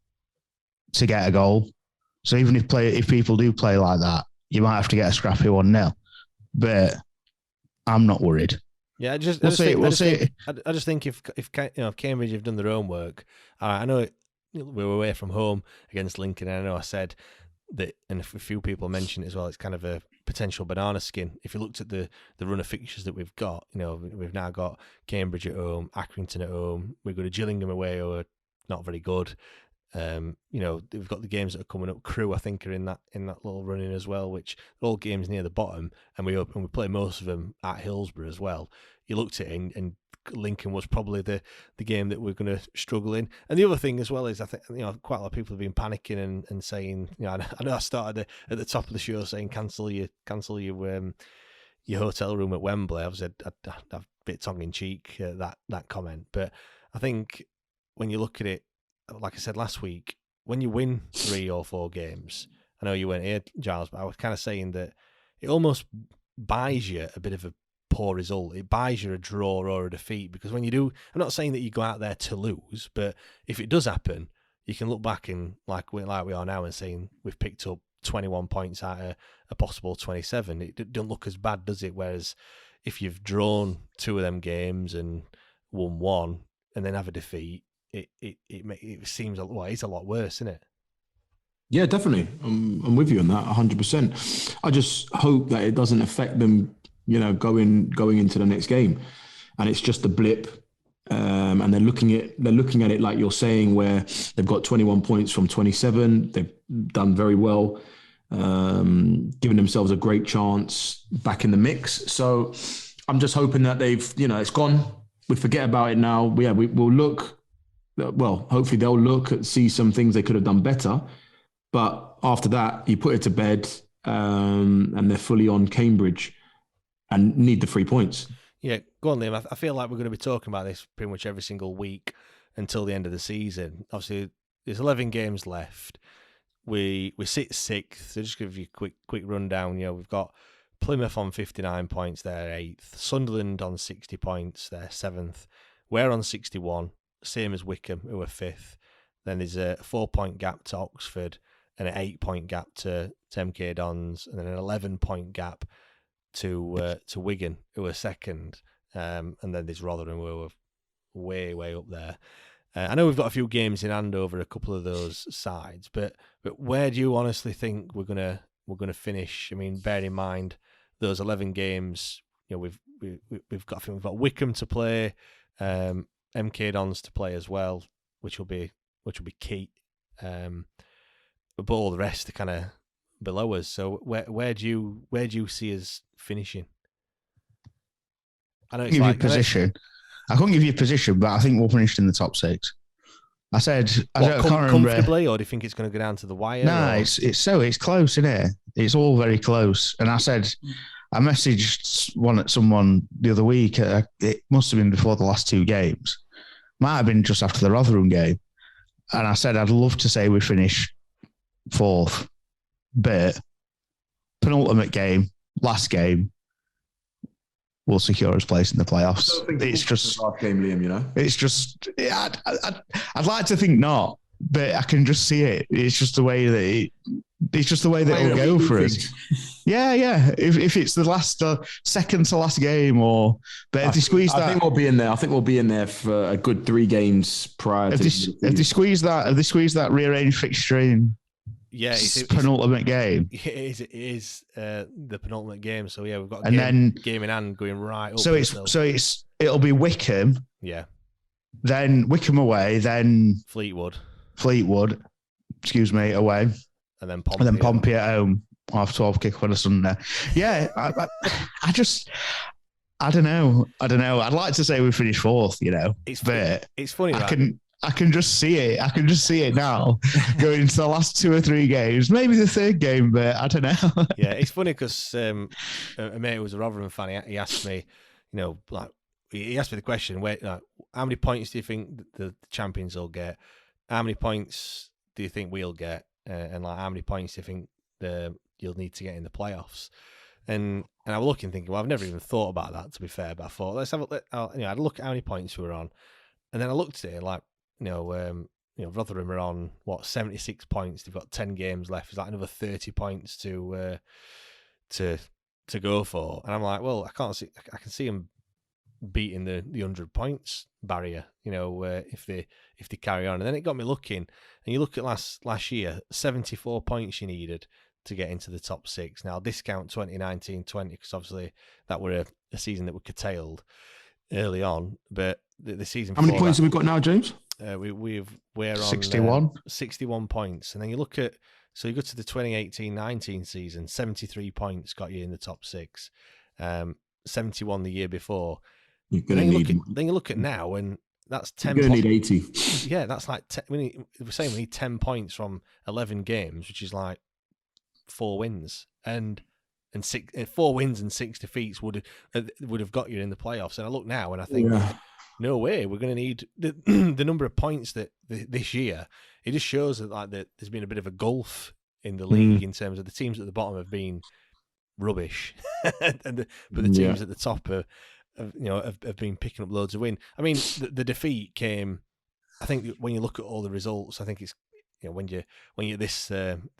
to get a goal. So even if people do play like that, you might have to get a scrappy 1-0. But I'm not worried. Yeah, I just think if Cambridge have done their own work, I know we were away from home against Lincoln, and I know I said that, and a few people mentioned it as well, it's kind of a potential banana skin. If you looked at the run of fixtures that we've got, we've now got Cambridge at home, Accrington at home, we've got a Gillingham away who are not very good. We've got the games that are coming up. Crewe, I think, are in that little running as well, which are all games near the bottom, and we play most of them at Hillsborough as well. You looked at it, and Lincoln was probably the game that we're going to struggle in. And the other thing as well is, I think, quite a lot of people have been panicking and saying, I know I started at the top of the show saying cancel your hotel room at Wembley. I've said a bit tongue in cheek that comment, but I think when you look at it, like I said last week, when you win 3 or 4 games, I know you weren't here, Giles, but I was kind of saying that it almost buys you a bit of a poor result. It buys you a draw or a defeat, because when you do, I'm not saying that you go out there to lose, but if it does happen, you can look back and like we are now and saying we've picked up 21 points out of a possible 27. It doesn't look as bad, does it? Whereas if you've drawn 2 of them games and won 1 and then have a defeat, it seems it's a lot worse, isn't it? Yeah, definitely. I'm with you on that 100%. I just hope that it doesn't affect them, going into the next game, and it's just a blip. And they're looking at it like you're saying, where they've got 21 points from 27. They've done very well, giving themselves a great chance back in the mix. So I'm just hoping that they've, it's gone. We forget about it now. We'll look. Well, hopefully they'll look at see some things they could have done better. But after that, you put it to bed, and they're fully on Cambridge and need the 3 points. Yeah, go on, Liam. I feel like we're going to be talking about this pretty much every single week until the end of the season. Obviously, there's 11 games left. We sit 6th. So just give you a quick rundown. We've got Plymouth on 59 points, they're 8th. Sunderland on 60 points, they're 7th. We're on 61. Same as Wickham, who are 5th. Then there's a 4-point gap to Oxford and an 8-point gap to MK Dons, and then an 11-point gap to Wigan, who are 2nd. And then there's Rotherham, who are way, way up there. I know we've got a few games in hand over a couple of those sides, but where do you honestly think we're gonna finish? I mean, bear in mind those 11 games. We've got Wickham to play. MK Dons to play as well, which will be key. But all the rest are kind of below us. So where do you see us finishing? I know it's position. I couldn't give you a position, but I think we'll finish in the top 6. I said, I can't remember comfortably, or do you think it's going to go down to the wire? No, it's close, isn't it? It's all very close. And I said, I messaged someone the other week. It must have been before the last 2 games. Might have been just after the Rotherham game. And I said, I'd love to say we finish 4th, but penultimate game, last game, will secure his place in the playoffs. It's just last game, Liam. It's just I'd like to think not, but I can just see it. It's just the way that it'll go for us. Yeah. If it's the last second to last game, but if they squeeze that, I think we'll be in there. I think we'll be in there for a good 3 games prior. If they squeeze that rearranged fixture in. Yeah, it's penultimate game. It is the penultimate game. So yeah, we've got game in hand going right up. So it'll be Wickham. Yeah. Then Wickham away. Then Fleetwood. Excuse me, away. And then Pompey at home. 12:30 kick on a Sunday. Yeah, I don't know. I'd like to say we finish 4th. It's funny. I can just see it. I can just see it now going into the last 2 or 3 games, maybe the 3rd game, but I don't know. Yeah, it's funny because a mate who was a Rotherham fan, he asked me, he asked me the question, how many points do you think the champions will get? How many points do you think we'll get? And how many points do you think you'll need to get in the playoffs. And I was looking, thinking, well, I've never even thought about that, to be fair. But I thought, let's have I had a look at how many points we were on, and then I looked at it like, Rotherham are on 76 points. They've got 10 games left. It's like another 30 points to go for. And I'm like, well, I can see them beating the 100 points barrier. If they carry on. And then it got me looking. And you look at last year, 74 points you needed to get into the top 6. Now, discount 2019-20 because obviously that were a season that were curtailed early on. But the season. How many points have we got now, James? We're on 61 points, and then you look at you go to the 2018-19 season, 73 points got you in the top 6, 71 the year before. Then you look at now, and that's 10. You're going to need 80. Yeah, that's like we're saying we need 10 points from 11 games, which is like 4 wins and 4 wins and 6 defeats would have got you in the playoffs. And I look now, and I think. Yeah. No way. We're going to need the number of points that this year. It just shows that there's been a bit of a gulf in the league in terms of the teams at the bottom have been rubbish, but the teams at the top have been picking up loads of win. I mean, the defeat came. I think when you look at all the results, I think it's when you're this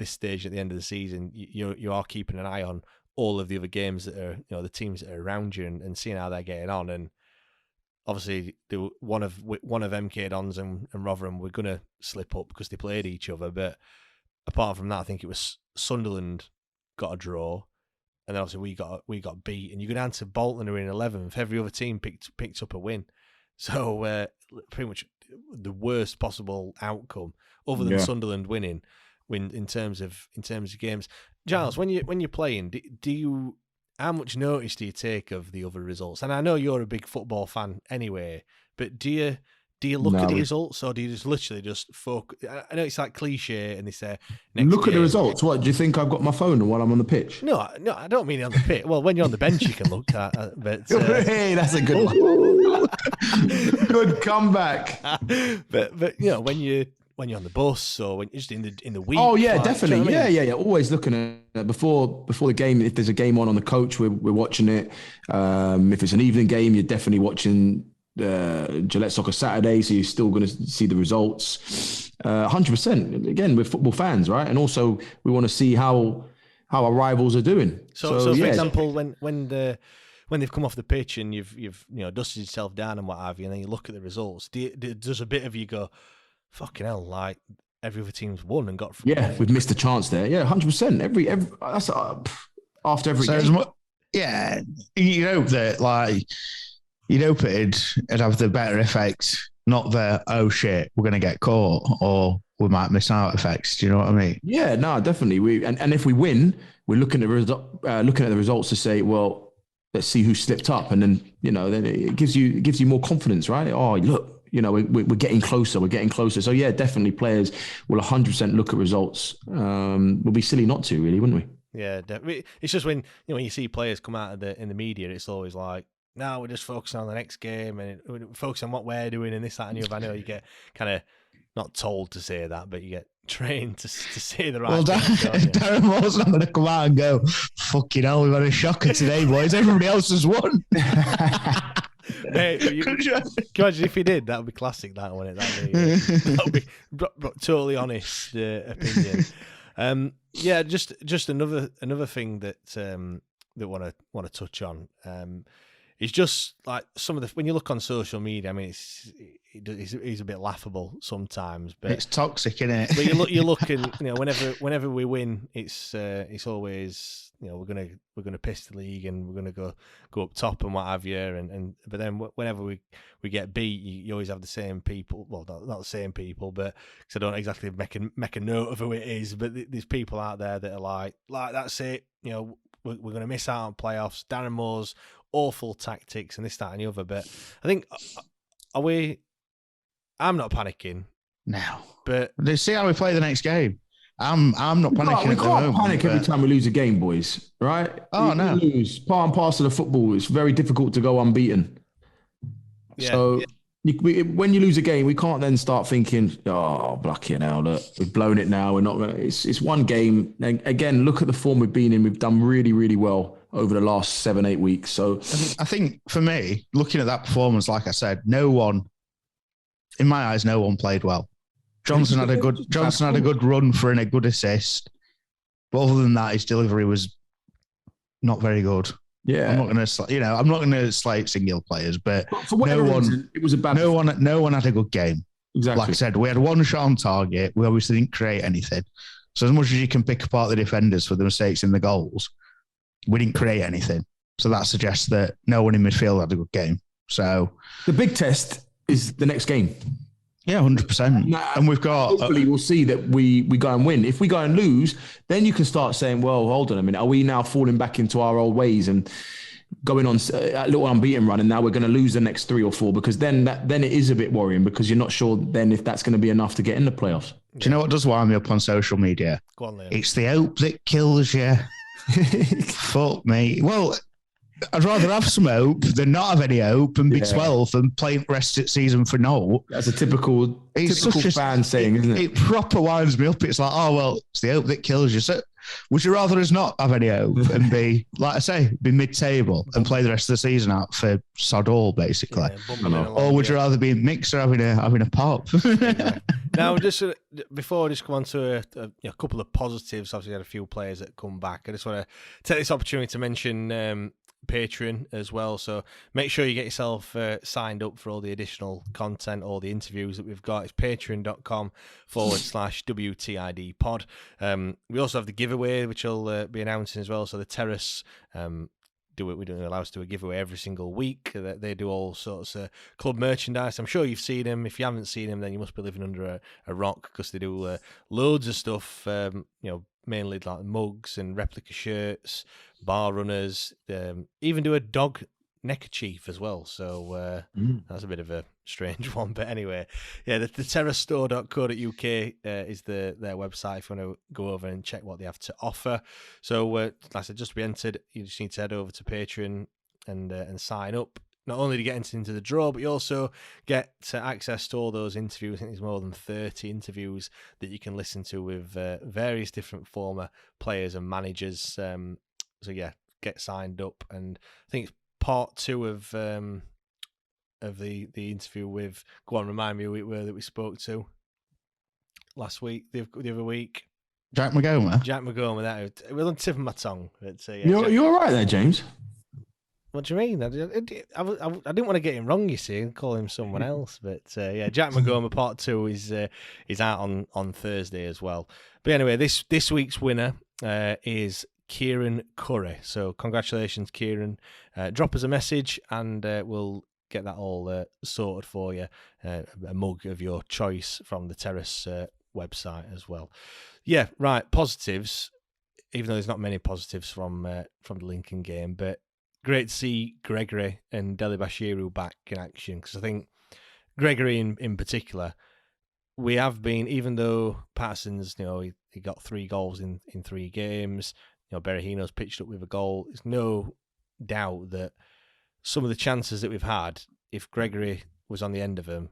stage at the end of the season, you are keeping an eye on all of the other games that are the teams that are around you and seeing how they're getting on. And obviously, one of MK Dons and Rotherham were going to slip up because they played each other. But apart from that, I think it was Sunderland got a draw, and then obviously we got beat. And you go down to Bolton, who are in 11th. Every other team picked up a win. So pretty much the worst possible outcome, other than Sunderland winning, in terms of games. Giles, when you're playing, do you? How much notice do you take of the other results? And I know you're a big football fan anyway, but do you look at the results, or do you just literally just focus? I know it's like cliche, and they say look at the results. What do you think? I've got my phone while I'm on the pitch? No, I don't mean on the pitch. Well, when you're on the bench, you can look at. But hey, that's a good one. Good comeback. But when you're on the bus or when you're just in the week. Oh yeah, definitely. Yeah. Always looking at before the game. If there's a game on the coach, we're watching it. If it's an evening game, you're definitely watching Gillette Soccer Saturday, so you're still going to see the results. 100%. Again, we're football fans, right? And also we want to see how our rivals are doing. So for example, when they've come off the pitch and you've dusted yourself down and what have you, and then you look at the results, does a bit of you go, fucking hell, like every other team's won and got. We've missed a chance there. Yeah, 100%. Every that's after every game. You hope that you'd hope it'd have the better effect, not the oh shit, we're gonna get caught or we might miss out effects. Do you know what I mean? Yeah, no, definitely. And if we win, we're looking at the results to say, well, let's see who slipped up, and then then it gives you more confidence, right? Oh, look. We're getting closer. We're getting closer. So yeah, definitely players will 100% look at results. We'll be silly not to, really, wouldn't we? Yeah, definitely. It's just when you see players come out in the media, it's always like, no, we're just focusing on the next game and we're focusing on what we're doing and this, that, and the other. I know you get kind of not told to say that, but you get trained to say the right thing. Darren Moore's not going to come out and go, fucking hell, we've had a shocker today, boys. Everybody else has won. Mate, can you imagine if he did? That would be classic, that wouldn't it? That would be totally honest opinion. Just another thing that want to touch on is just like some of the when you look on social media. I mean, he's a bit laughable sometimes, but it's toxic, isn't it? But you look and whenever we win, it's always we're gonna piss the league and we're gonna go up top and what have you. But then whenever we get beat, you always have the same people. Well, not the same people, but because I don't exactly make a note of who it is. But there's people out there that are like that's it. We're going to miss out on playoffs. Darren Moore's awful tactics and this, that, and the other. But I think I'm not panicking. No, but they see how we play the next game. I'm not panicking. We can't panic every time we lose a game, boys. Right? Oh no, lose part and parcel of football. It's very difficult to go unbeaten. Yeah. So when you lose a game, we can't then start thinking, oh, bloody hell, look, we've blown it now. We're not going to. It's one game. And again, look at the form we've been in. We've done really, really well over the last 7-8 weeks. So I think for me, looking at that performance, like I said, in my eyes, no one played well. Johnson had a good run for and a good assist. But other than that, his delivery was not very good. Yeah, I'm not going to slate single players, but for whatever reason, it was a bad. No one had a good game. Exactly. Like I said, we had one shot on target. We obviously didn't create anything. So as much as you can pick apart the defenders for the mistakes in the goals, we didn't create anything. So that suggests that no one in midfield had a good game. So the big test is the next game. Yeah, 100%. And we've got... Hopefully we'll see that we go and win. If we go and lose, then you can start saying, well, hold on a minute. Are we now falling back into our old ways and going on a little unbeaten run and now we're going to lose the next 3 or 4? Because then it is a bit worrying because you're not sure then if that's going to be enough to get in the playoffs. Do you know what does wind me up on social media? Go on, Liam. It's the hope that kills you. Fuck me. Well... I'd rather have some hope than not have any hope and be 12th and play the rest of the season for no. That's a typical fan saying, isn't it? It proper winds me up. It's like, oh, well, it's the hope that kills you. So would you rather us not have any hope and be, like I say, be mid-table and play the rest of the season out for sod all, basically? Yeah, or would you rather be mixer having a pop? Now, just before I just come on to a couple of positives, obviously we had a few players that come back. I just want to take this opportunity to mention Patreon as well, so make sure you get yourself signed up for all the additional content, all the interviews that we've got. It's patreon.com/WTIDPod. We also have the giveaway, which will be announcing as well. So the Terrace we don't allow us to do a giveaway every single week. They do all sorts of club merchandise. I'm sure you've seen them. If you haven't seen them, then you must be living under a rock, because they do loads of stuff, mainly like mugs and replica shirts, bar runners, even do a dog neckerchief as well. So that's a bit of a strange one. But anyway, yeah, the terracestore.co.uk is their website if you want to go over and check what they have to offer. So like I said, just to be entered, you just need to head over to Patreon and sign up. Not only do you get entered into the draw, but you also get access to all those interviews. I think there's more than 30 interviews that you can listen to with various different former players and managers. So yeah, get signed up. And I think it's part 2 of the interview with, go on, remind me who it were that we spoke to last week, the other week. Jack McGomer. That it was on the tip of my tongue. But, you're all right there, James. What do you mean? I didn't want to get him wrong, you see, and call him someone else. But Jack McGomer part 2 is out on Thursday as well. But anyway, this week's winner is Kieran Curry. So congratulations, Kieran. Drop us a message and we'll get that all sorted for you. A mug of your choice from the Terrace website as well. Yeah, right. Positives, even though there's not many positives from the Lincoln game, but great to see Gregory and Dele Bashiru back in action, because I think Gregory in particular, we have been, even though Patterson's, he got 3 goals in 3 games, Berahino's pitched up with a goal. There's no doubt that some of the chances that we've had, if Gregory was on the end of them,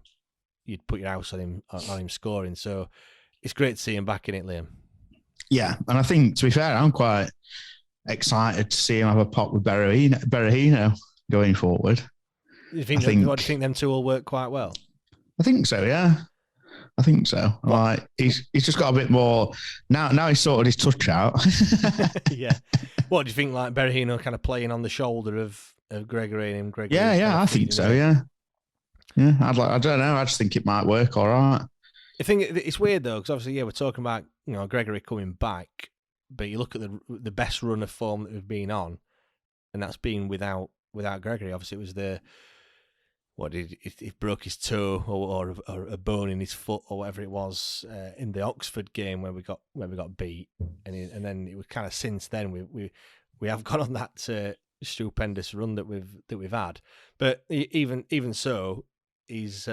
you'd put your house on him scoring. So it's great to see him back in it, Liam. Yeah, and I think, to be fair, I'm quite excited to see him have a pop with Berahino going forward. Do you think them two will work quite well? I think so, yeah. I think so. Like he's just got a bit more now. He's sorted his touch out. Yeah. What do you think? Like Berahino kind of playing on the shoulder of Gregory and Gregory. Yeah. I think so. Yeah. I don't know. I just think it might work all right. I think it's weird though, because obviously, we're talking about Gregory coming back, but you look at the best run of form that we've been on, and that's been without Gregory. Obviously, it was he broke his toe or a bone in his foot or whatever it was in the Oxford game where we got beat, and then it was kind of since then we have gone on that stupendous run that we've had. But even so, he's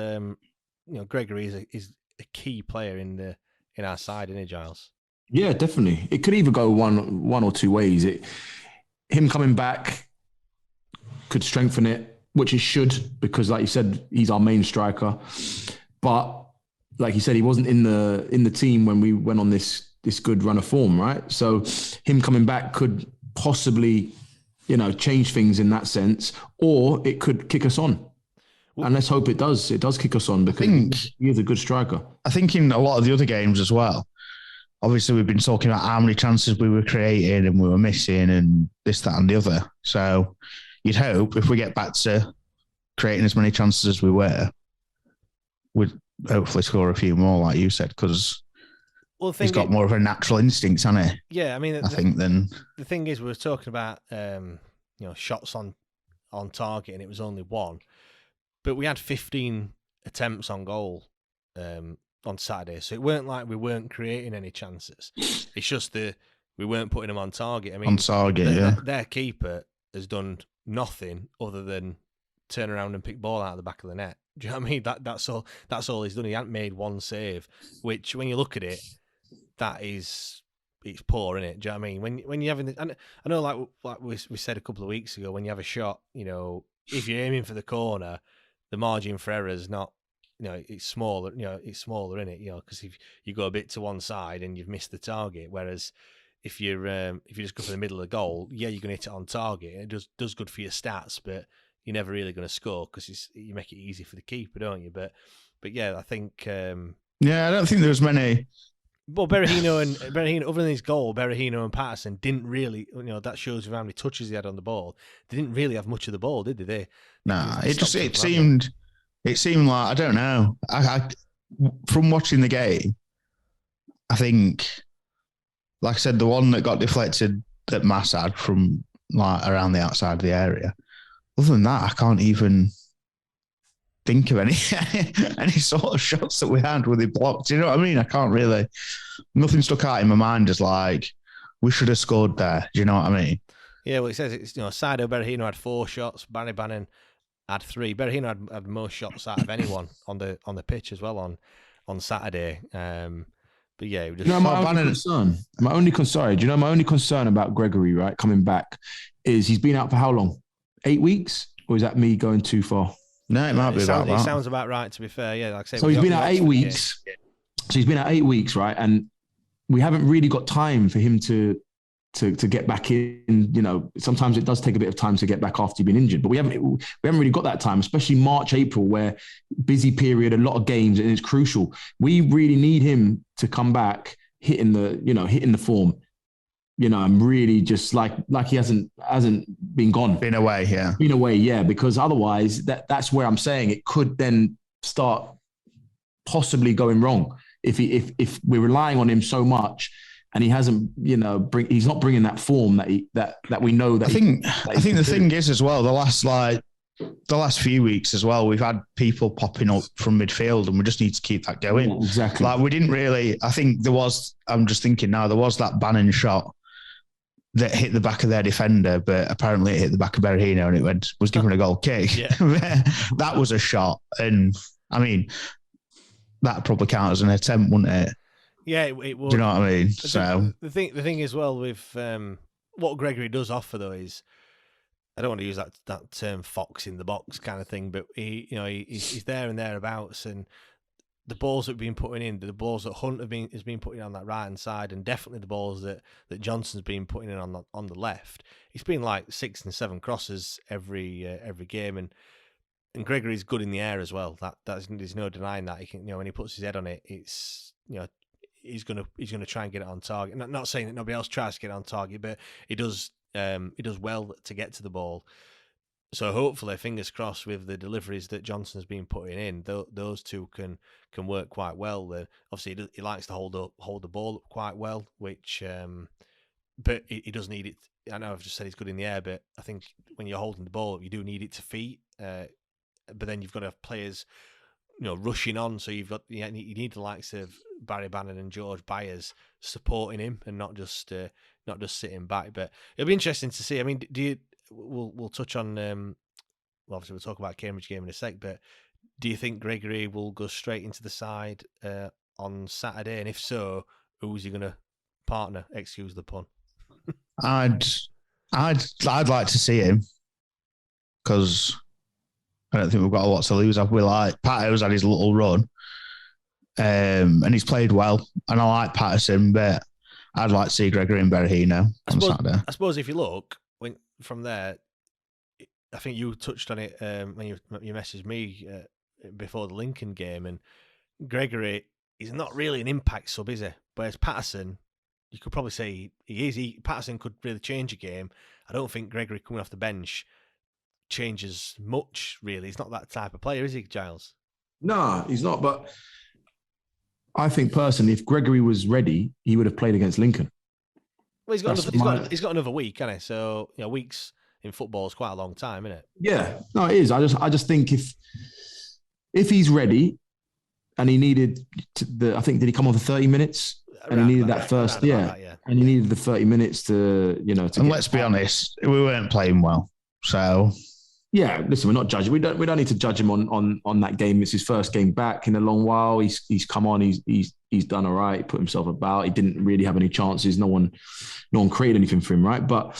Gregory is a key player in our side, isn't he, Giles? Yeah, definitely. It could either go one or two ways. Him coming back could strengthen it. which he should, because like you said, he's our main striker. But like you said, he wasn't in the team when we went on this good run of form, right? So him coming back could possibly, change things in that sense, or it could kick us on. And let's hope it does. It does kick us on, because he is a good striker. I think in a lot of the other games as well, obviously we've been talking about how many chances we were creating and we were missing and this, that and the other. So you'd hope if we get back to creating as many chances as we were, we'd hopefully score a few more, like you said, because he's got more of a natural instinct, hasn't he? Yeah, I mean, the thing is, we were talking about shots on target, and it was only one, but we had 15 attempts on goal on Saturday, so it weren't like we weren't creating any chances. It's just we weren't putting them on target. I mean, on target, their keeper has done nothing other than turn around and pick ball out of the back of the net. Do you know what I mean? That's all he's done. He hasn't made one save, which when you look at it, it's poor, isn't it? Do you know what I mean? When you're having and I know, like we said a couple of weeks ago, when you have a shot, if you're aiming for the corner, the margin for error is not, it's smaller. It's smaller, isn't it? Because if you go a bit to one side and you've missed the target, whereas if you just go for the middle of the goal, yeah, you're going to hit it on target. It does good for your stats, but you're never really going to score because you make it easy for the keeper, don't you? But yeah, I think. I don't think there was many. Well, Berahino, other than his goal, Berahino and Patterson didn't really. That shows you how many touches he had on the ball. They didn't really have much of the ball, did they? Nah, it seemed like, I don't know. I from watching the game, I think, like I said, the one that got deflected that Mass had from like around the outside of the area. Other than that, I can't even think of any sort of shots that we had where they blocked. Do you know what I mean? I can't really. Nothing stuck out in my mind as like, we should have scored there. Do you know what I mean? Yeah, well, it says it's Saido Berahino had 4 shots, Barry Bannon had 3. Berahino had most shots out of anyone on the pitch as well on Saturday. But yeah, it was just my only concern about Gregory, right, coming back, is he's been out for how long? 8 weeks? Or is that me going too far? No, it might be about that. It sounds about right, to be fair. Yeah, like I say. So he's been out 8 weeks. So he's been out 8 weeks, right? And we haven't really got time for him to get back in. Sometimes it does take a bit of time to get back after you've been injured, but we haven't really got that time, especially March, April, where busy period, a lot of games, and it's crucial. We really need him to come back hitting the form. I'm really just like he hasn't been gone. Been away, yeah. Been away, yeah, because otherwise that's where I'm saying it could then start possibly going wrong if we're relying on him so much and he hasn't, he's not bringing that form that we know that. I think the thing is as well, the last few weeks as well, we've had people popping up from midfield and we just need to keep that going. Yeah, exactly. Like we didn't really, I think there was that Bannon shot that hit the back of their defender, but apparently it hit the back of Berahino and it was given a goal kick. Yeah. That was a shot. And I mean, that probably count as an attempt, wouldn't it? Yeah, it would. Do you know what I mean? The thing as well with what Gregory does offer though is, I don't want to use that term "fox in the box" kind of thing, but he's there and thereabouts, and the balls that we've been putting in, the balls that Hunt has been putting on that right hand side, and definitely the balls that Johnson's been putting in on the left. It's been like 6 and 7 crosses every game, and Gregory's good in the air as well. There's no denying that. He can, when he puts his head on it, it's he's gonna try and get it on target. Not saying that nobody else tries to get it on target, but he does well to get to the ball. So hopefully, fingers crossed, with the deliveries that Johnson's been putting in, those two can work quite well. Obviously, he likes to hold the ball up quite well, which, but he does need it. I know I've just said he's good in the air, but I think when you're holding the ball up, you do need it to feet. But then you've got to have players, rushing on. So you need the likes of Barry Bannon and George Byers supporting him and not just sitting back. But it'll be interesting to see. I mean, we'll touch on. Obviously, we'll talk about Cambridge game in a sec. But do you think Gregory will go straight into the side on Saturday? And if so, who's he going to partner? Excuse the pun. I'd like to see him because I don't think we've got a lot to lose. We like Patto's had his little run, and he's played well. And I like Patterson, but I'd like to see Gregory and Berahino on Saturday. I suppose if you look from there, I think you touched on it when you messaged me before the Lincoln game, and Gregory is not really an impact sub, is he? Whereas Patterson, you could probably say he is. Patterson could really change a game. I don't think Gregory coming off the bench changes much, really. He's not that type of player, is he, Giles? No, he's not. But I think personally, if Gregory was ready, he would have played against Lincoln. Well, he's got another week, hasn't he? So weeks in football is quite a long time, isn't it? Yeah, no, it is. I just think if he's ready, and he needed I think did he come on for 30 minutes? And he needed that first, yeah. And he needed the 30 minutes to. And let's be honest, we weren't playing well, so. Yeah, listen, we're not judging. We don't need to judge him on that game. It's his first game back in a long while. He's come on. He's done all right. He put himself about. He didn't really have any chances. No one created anything for him, right? But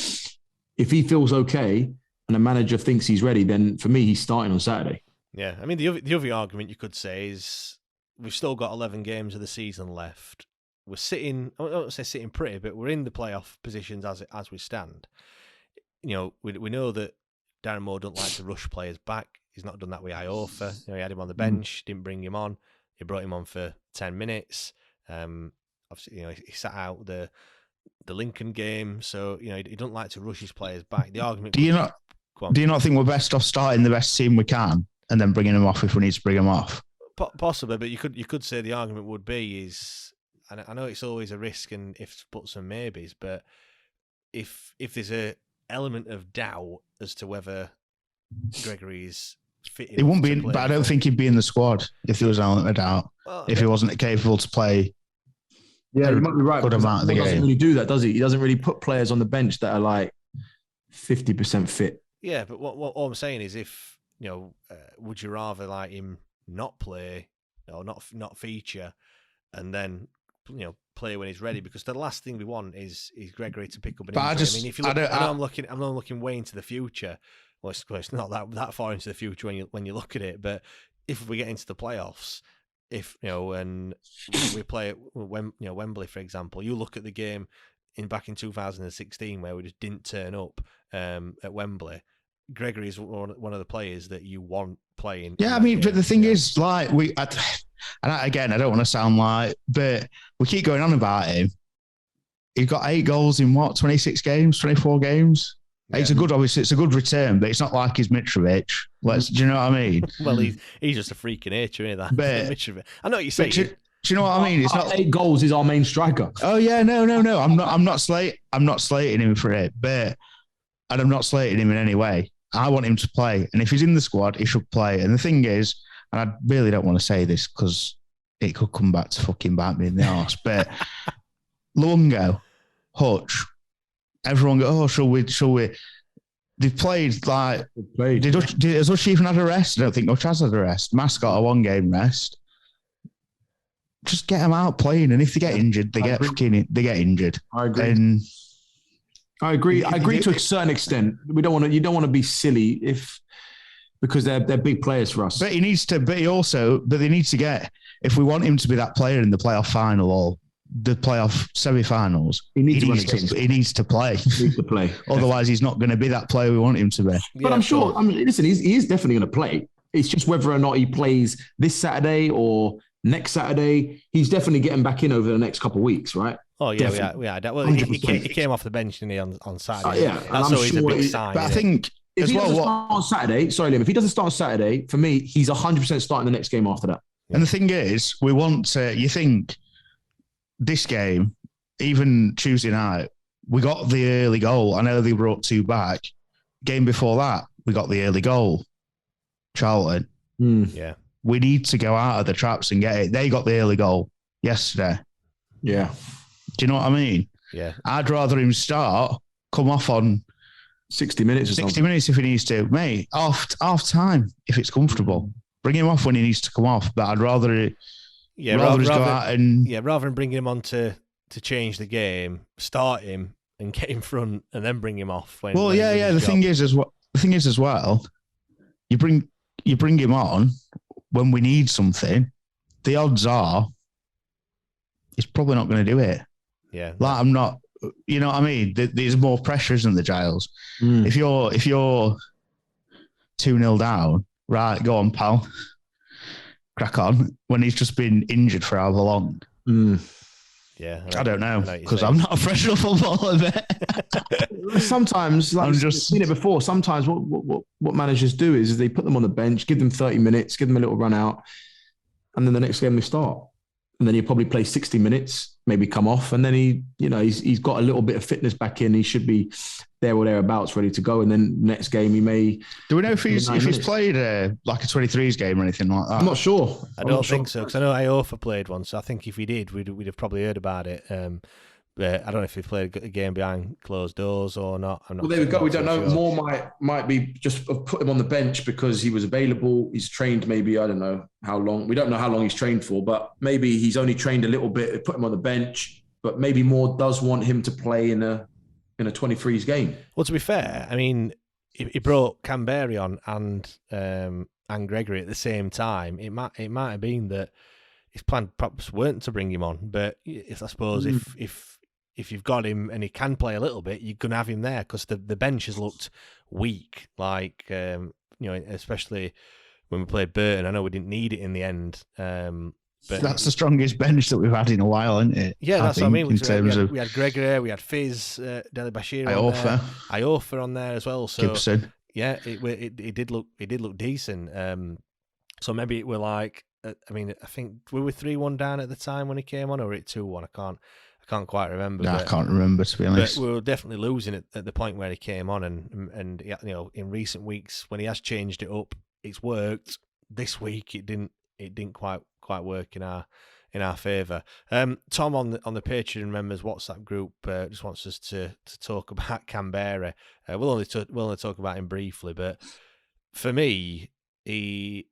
if he feels okay and the manager thinks he's ready, then for me, he's starting on Saturday. Yeah, I mean the other argument you could say is we've still got 11 games of the season left. We're sitting. I won't say sitting pretty, but we're in the playoff positions as we stand. We know that Darren Moore don't like to rush players back. He's not done that with Iorfa. He had him on the bench, didn't bring him on. He brought him on for 10 minutes. Obviously, he sat out the Lincoln game, so he don't like to rush his players back. The argument. Do you not think we're best off starting the best team we can and then bringing them off if we need to bring them off? Possibly, but you could say the argument would be is, and I know it's always a risk and ifs, buts, and maybes, but if there's a element of doubt as to whether Gregory's fit. It wouldn't be, but I don't think he'd be in the squad if there was an element of doubt. Well, if he wasn't capable to play. Yeah, you might be right. Good amount of the game. He doesn't really do that, does he? He doesn't really put players on the bench that are like 50% fit. Yeah, but what I'm saying is, if would you rather like him not play or not feature, and then play when he's ready? Because the last thing we want is Gregory to pick up an injury. I mean, if you look, I'm looking way into the future. Well, it's not that far into the future when you look at it. But if we get into the playoffs, and we play at Wembley, for example, you look at the game back in 2016 where we just didn't turn up at Wembley. Gregory is one of the players that you want playing. Yeah, I mean, but the thing is, like, I don't want to sound like, but we keep going on about him. He got 8 goals in 26 games, 24 games. Yeah. It's a good return, but it's not like he's Mitrovic. Do you know what I mean? Well, he's just a freak of nature, isn't he? That Mitrovic. I know what you're saying. Do you know what I mean? It's not 8 goals is our main striker. Oh yeah, no. I'm not slating him for it, and I'm not slating him in any way. I want him to play, and if he's in the squad, he should play. And the thing is, and I really don't want to say this because it could come back to fucking bite me in the arse, but Luongo, Hutch, everyone go, oh, shall we? They've played like... Has Hutch even had a rest? I don't think Hutch has had a rest. Mass got a 1-game rest. Just get them out playing, and if they get injured, they get injured. I agree. I agree to a certain extent. You don't want to be silly because they're big players for us. But they need to get, if we want him to be that player in the playoff final or the playoff semi-finals, he needs to play. He needs to play. Otherwise, he's not going to be that player we want him to be. But I'm sure. I mean, listen, he is definitely going to play. It's just whether or not he plays this Saturday or next Saturday. He's definitely getting back in over the next couple of weeks, right? Oh yeah, Well, he came off the bench, didn't he, on Saturday? Yeah, that's always a big sign. But I think if he doesn't start on Saturday, sorry, Liam, if he doesn't start on Saturday, for me, he's 100% starting the next game after that. And the thing is, we want to. You think this game, even Tuesday night, we got the early goal. I know they brought 2 back. Game before that, we got the early goal. Charlton. Yeah, we need to go out of the traps and get it. They got the early goal yesterday. Yeah. Do you know what I mean? Yeah. I'd rather him start, come off on 60 minutes. 60 minutes if he needs to. Mate, half time if it's comfortable. Bring him off when he needs to come off. But I'd rather rather go out and rather than bringing him on to change the game, start him and get in front and then bring him off. The thing is as well. You bring you bring him on when we need something, the odds are he's probably not going to do it. Yeah. Like, I'm not, you know what I mean? There's more pressure, isn't there, Giles? If you're 2-0 down, right, go on, pal. Crack on. When he's just been injured for however long. Yeah. I don't know, because I'm not a professional footballer. Sometimes, like I've just seen it before, sometimes what managers do is they put them on the bench, give them 30 minutes, give them a little run out, and then the next game they start. And then he'll probably play 60 minutes, maybe come off, and then he's got a little bit of fitness back in. He should be there or thereabouts, ready to go. And then next game he may. Do we know if he's played like a 23s game or anything like that? I'm not sure. I don't think so, because I know Iofa played one, so I think if he did, we'd have probably heard about it. But I don't know if he played a game behind closed doors or not. Well, there we go. We don't know. Sure. More might be just put him on the bench because he was available. He's trained maybe, I don't know how long. We don't know how long he's trained for, but maybe he's only trained a little bit. Put him on the bench, but maybe Moore does want him to play in a 23s game. Well, to be fair, I mean, he brought Canberra on and Gregory at the same time. It might have been that his plan perhaps weren't to bring him on, but I suppose if you've got him and he can play a little bit, you can have him there because the bench has looked weak. Like, especially when we played Burton. I know we didn't need it in the end. But that's the strongest bench that we've had in a while, isn't it? Yeah, that's what I mean. We had Gregory, we had Fizz, Deli Bashir, Iofa on there as well. So Gibson. Yeah, it did look decent. So maybe it were like, I think we were 3-1 down at the time when he came on, or were it 2-1? I can't quite remember. No, I can't remember, to be honest. But we were definitely losing it at the point where he came on, and in recent weeks when he has changed it up, it's worked. This week it didn't quite work in our favour. Tom on the Patreon members WhatsApp group just wants us to talk about Canberra. We'll only talk about him briefly, but for me, he's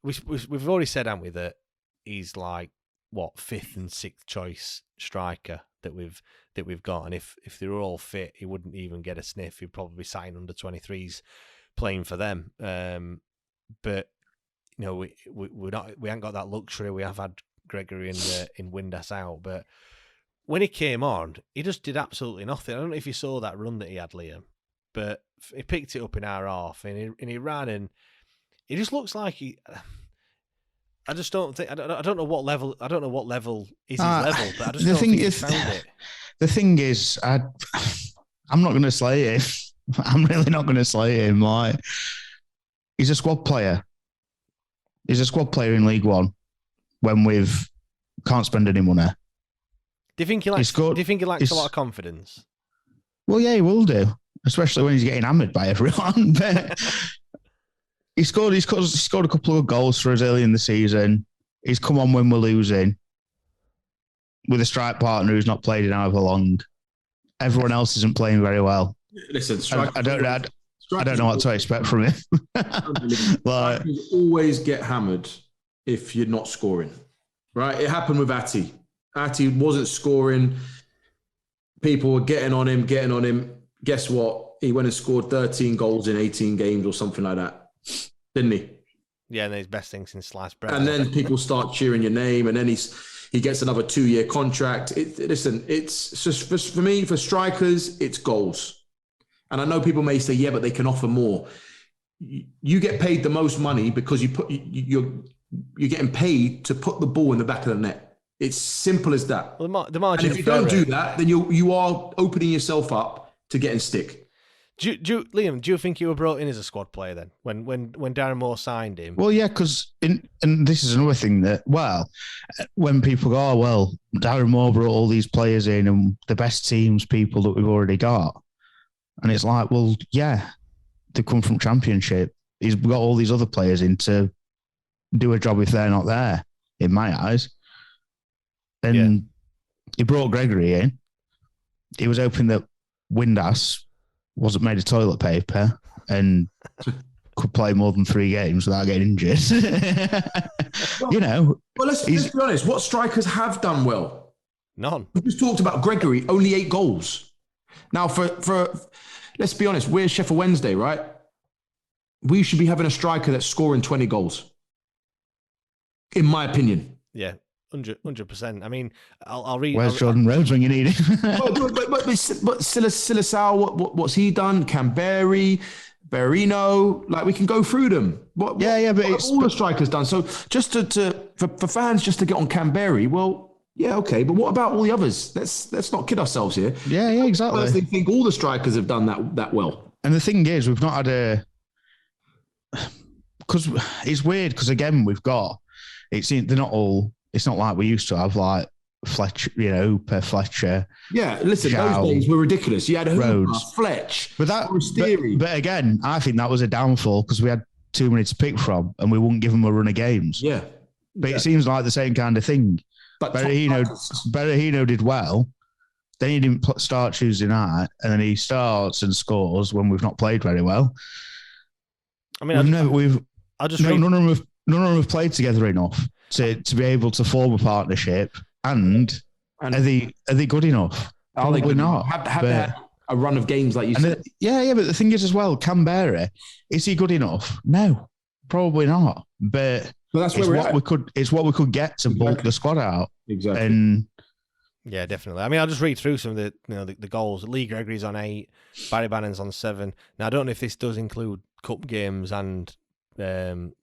we've already said, haven't we, that he's like fifth and sixth choice striker that we've got, and if they were all fit, he wouldn't even get a sniff. He'd probably sign under 23s playing for them. But we haven't got that luxury. We have had Gregory in Windass out, but when he came on, he just did absolutely nothing. I don't know if you saw that run that he had, Liam, but he picked it up in our half and he ran, and he just looks like he. I just don't think. I don't know what level. I don't know what level is his level, but I just don't think he found it. The thing is, I'm not going to slay him. I'm really not going to slay him. Like, he's a squad player. He's a squad player in League One when we've can't spend any money. Do you think he lacks a lot of confidence? Well, yeah, he will do, especially when he's getting hammered by everyone. But he scored a couple of goals for us early in the season. He's come on when we're losing with a strike partner who's not played in however long. Everyone else isn't playing very well. Listen, I don't know what to expect from him. Like, you always get hammered if you're not scoring, right? It happened with Ati. Ati wasn't scoring. People were getting on him. Guess what? He went and scored 13 goals in 18 games or something like that, didn't he? Yeah, and his best thing since sliced bread. And then people start cheering your name, and then he gets another 2-year contract. Listen, it's just for me, for strikers, it's goals. And I know people may say, yeah, but they can offer more. You get paid the most money because you're getting paid to put the ball in the back of the net. It's simple as that. Well, the margin. And if you don't do that, then you are opening yourself up to getting stick. Liam, do you think you were brought in as a squad player then when Darren Moore signed him? Well, yeah, because and this is another thing that, when people go, oh, well, Darren Moore brought all these players in and the best teams, people that we've already got. And it's like, well, yeah, they come from Championship. He's got all these other players in to do a job if they're not there, in my eyes. Then he brought Gregory in. He was hoping that Windass wasn't made of toilet paper and could play more than 3 games without getting injured. Well, let's be honest. What strikers have done well? None. We just talked about Gregory, only 8 goals. Now, for let's be honest, we're Sheffield Wednesday, right? we should be having a striker that's scoring 20 goals, in my opinion. Yeah, 100%. I mean, I'll read. Where's Jordan Rhodes when you need him? But Silasau, what's he done? Canberry, Berino, like we can go through them. But what it's all the strikers done. So just for fans just to get on Canberry, well, yeah, okay, but what about all the others? Let's not kid ourselves here. Yeah, exactly. I personally think all the strikers have done that well. And the thing is, we've not had because it's weird because again we've got they're not all. It's not like we used to have like Fletcher, Hooper, Fletcher. Yeah, listen, Zhao, those days were ridiculous. You had Hooper, Rhodes, Fletch, but again, I think that was a downfall because we had too many to pick from, and we wouldn't give them a run of games. Yeah, but it seems like the same kind of thing. But Berahino did well. Then he didn't start Tuesday night, and then he starts and scores when we've not played very well. I mean, none of them have played together enough to be able to form a partnership, and are they good enough? Probably not. Have had a run of games like you said. But the thing is as well, Canberra, is he good enough? No, probably not. But that's where it's what we could get to bulk the squad out. Exactly. And yeah, definitely. I mean, I'll just read through some of the goals. Lee Gregory's on 8, Barry Bannon's on 7. Now I don't know if this does include cup games and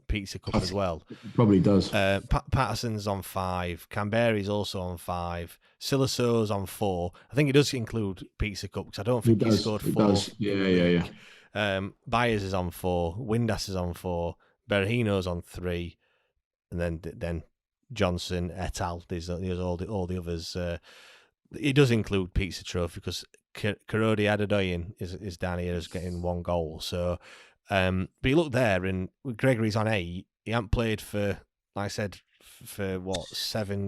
Pizza Cup as well. It probably does. Patterson's on 5. Canberry's also on 5. Silasau's on 4. I think it does include Pizza Cup because I don't think he scored 4. Does. Yeah. Byers is on 4. Windass is on 4. Berahino's on 3. And then Johnson, et al. There's all the others. It does include Pizza Trophy because Karodi Adedoyin is down here as getting 1 goal. So, but you look there and Gregory's on 8. He hasn't played for, like I said, for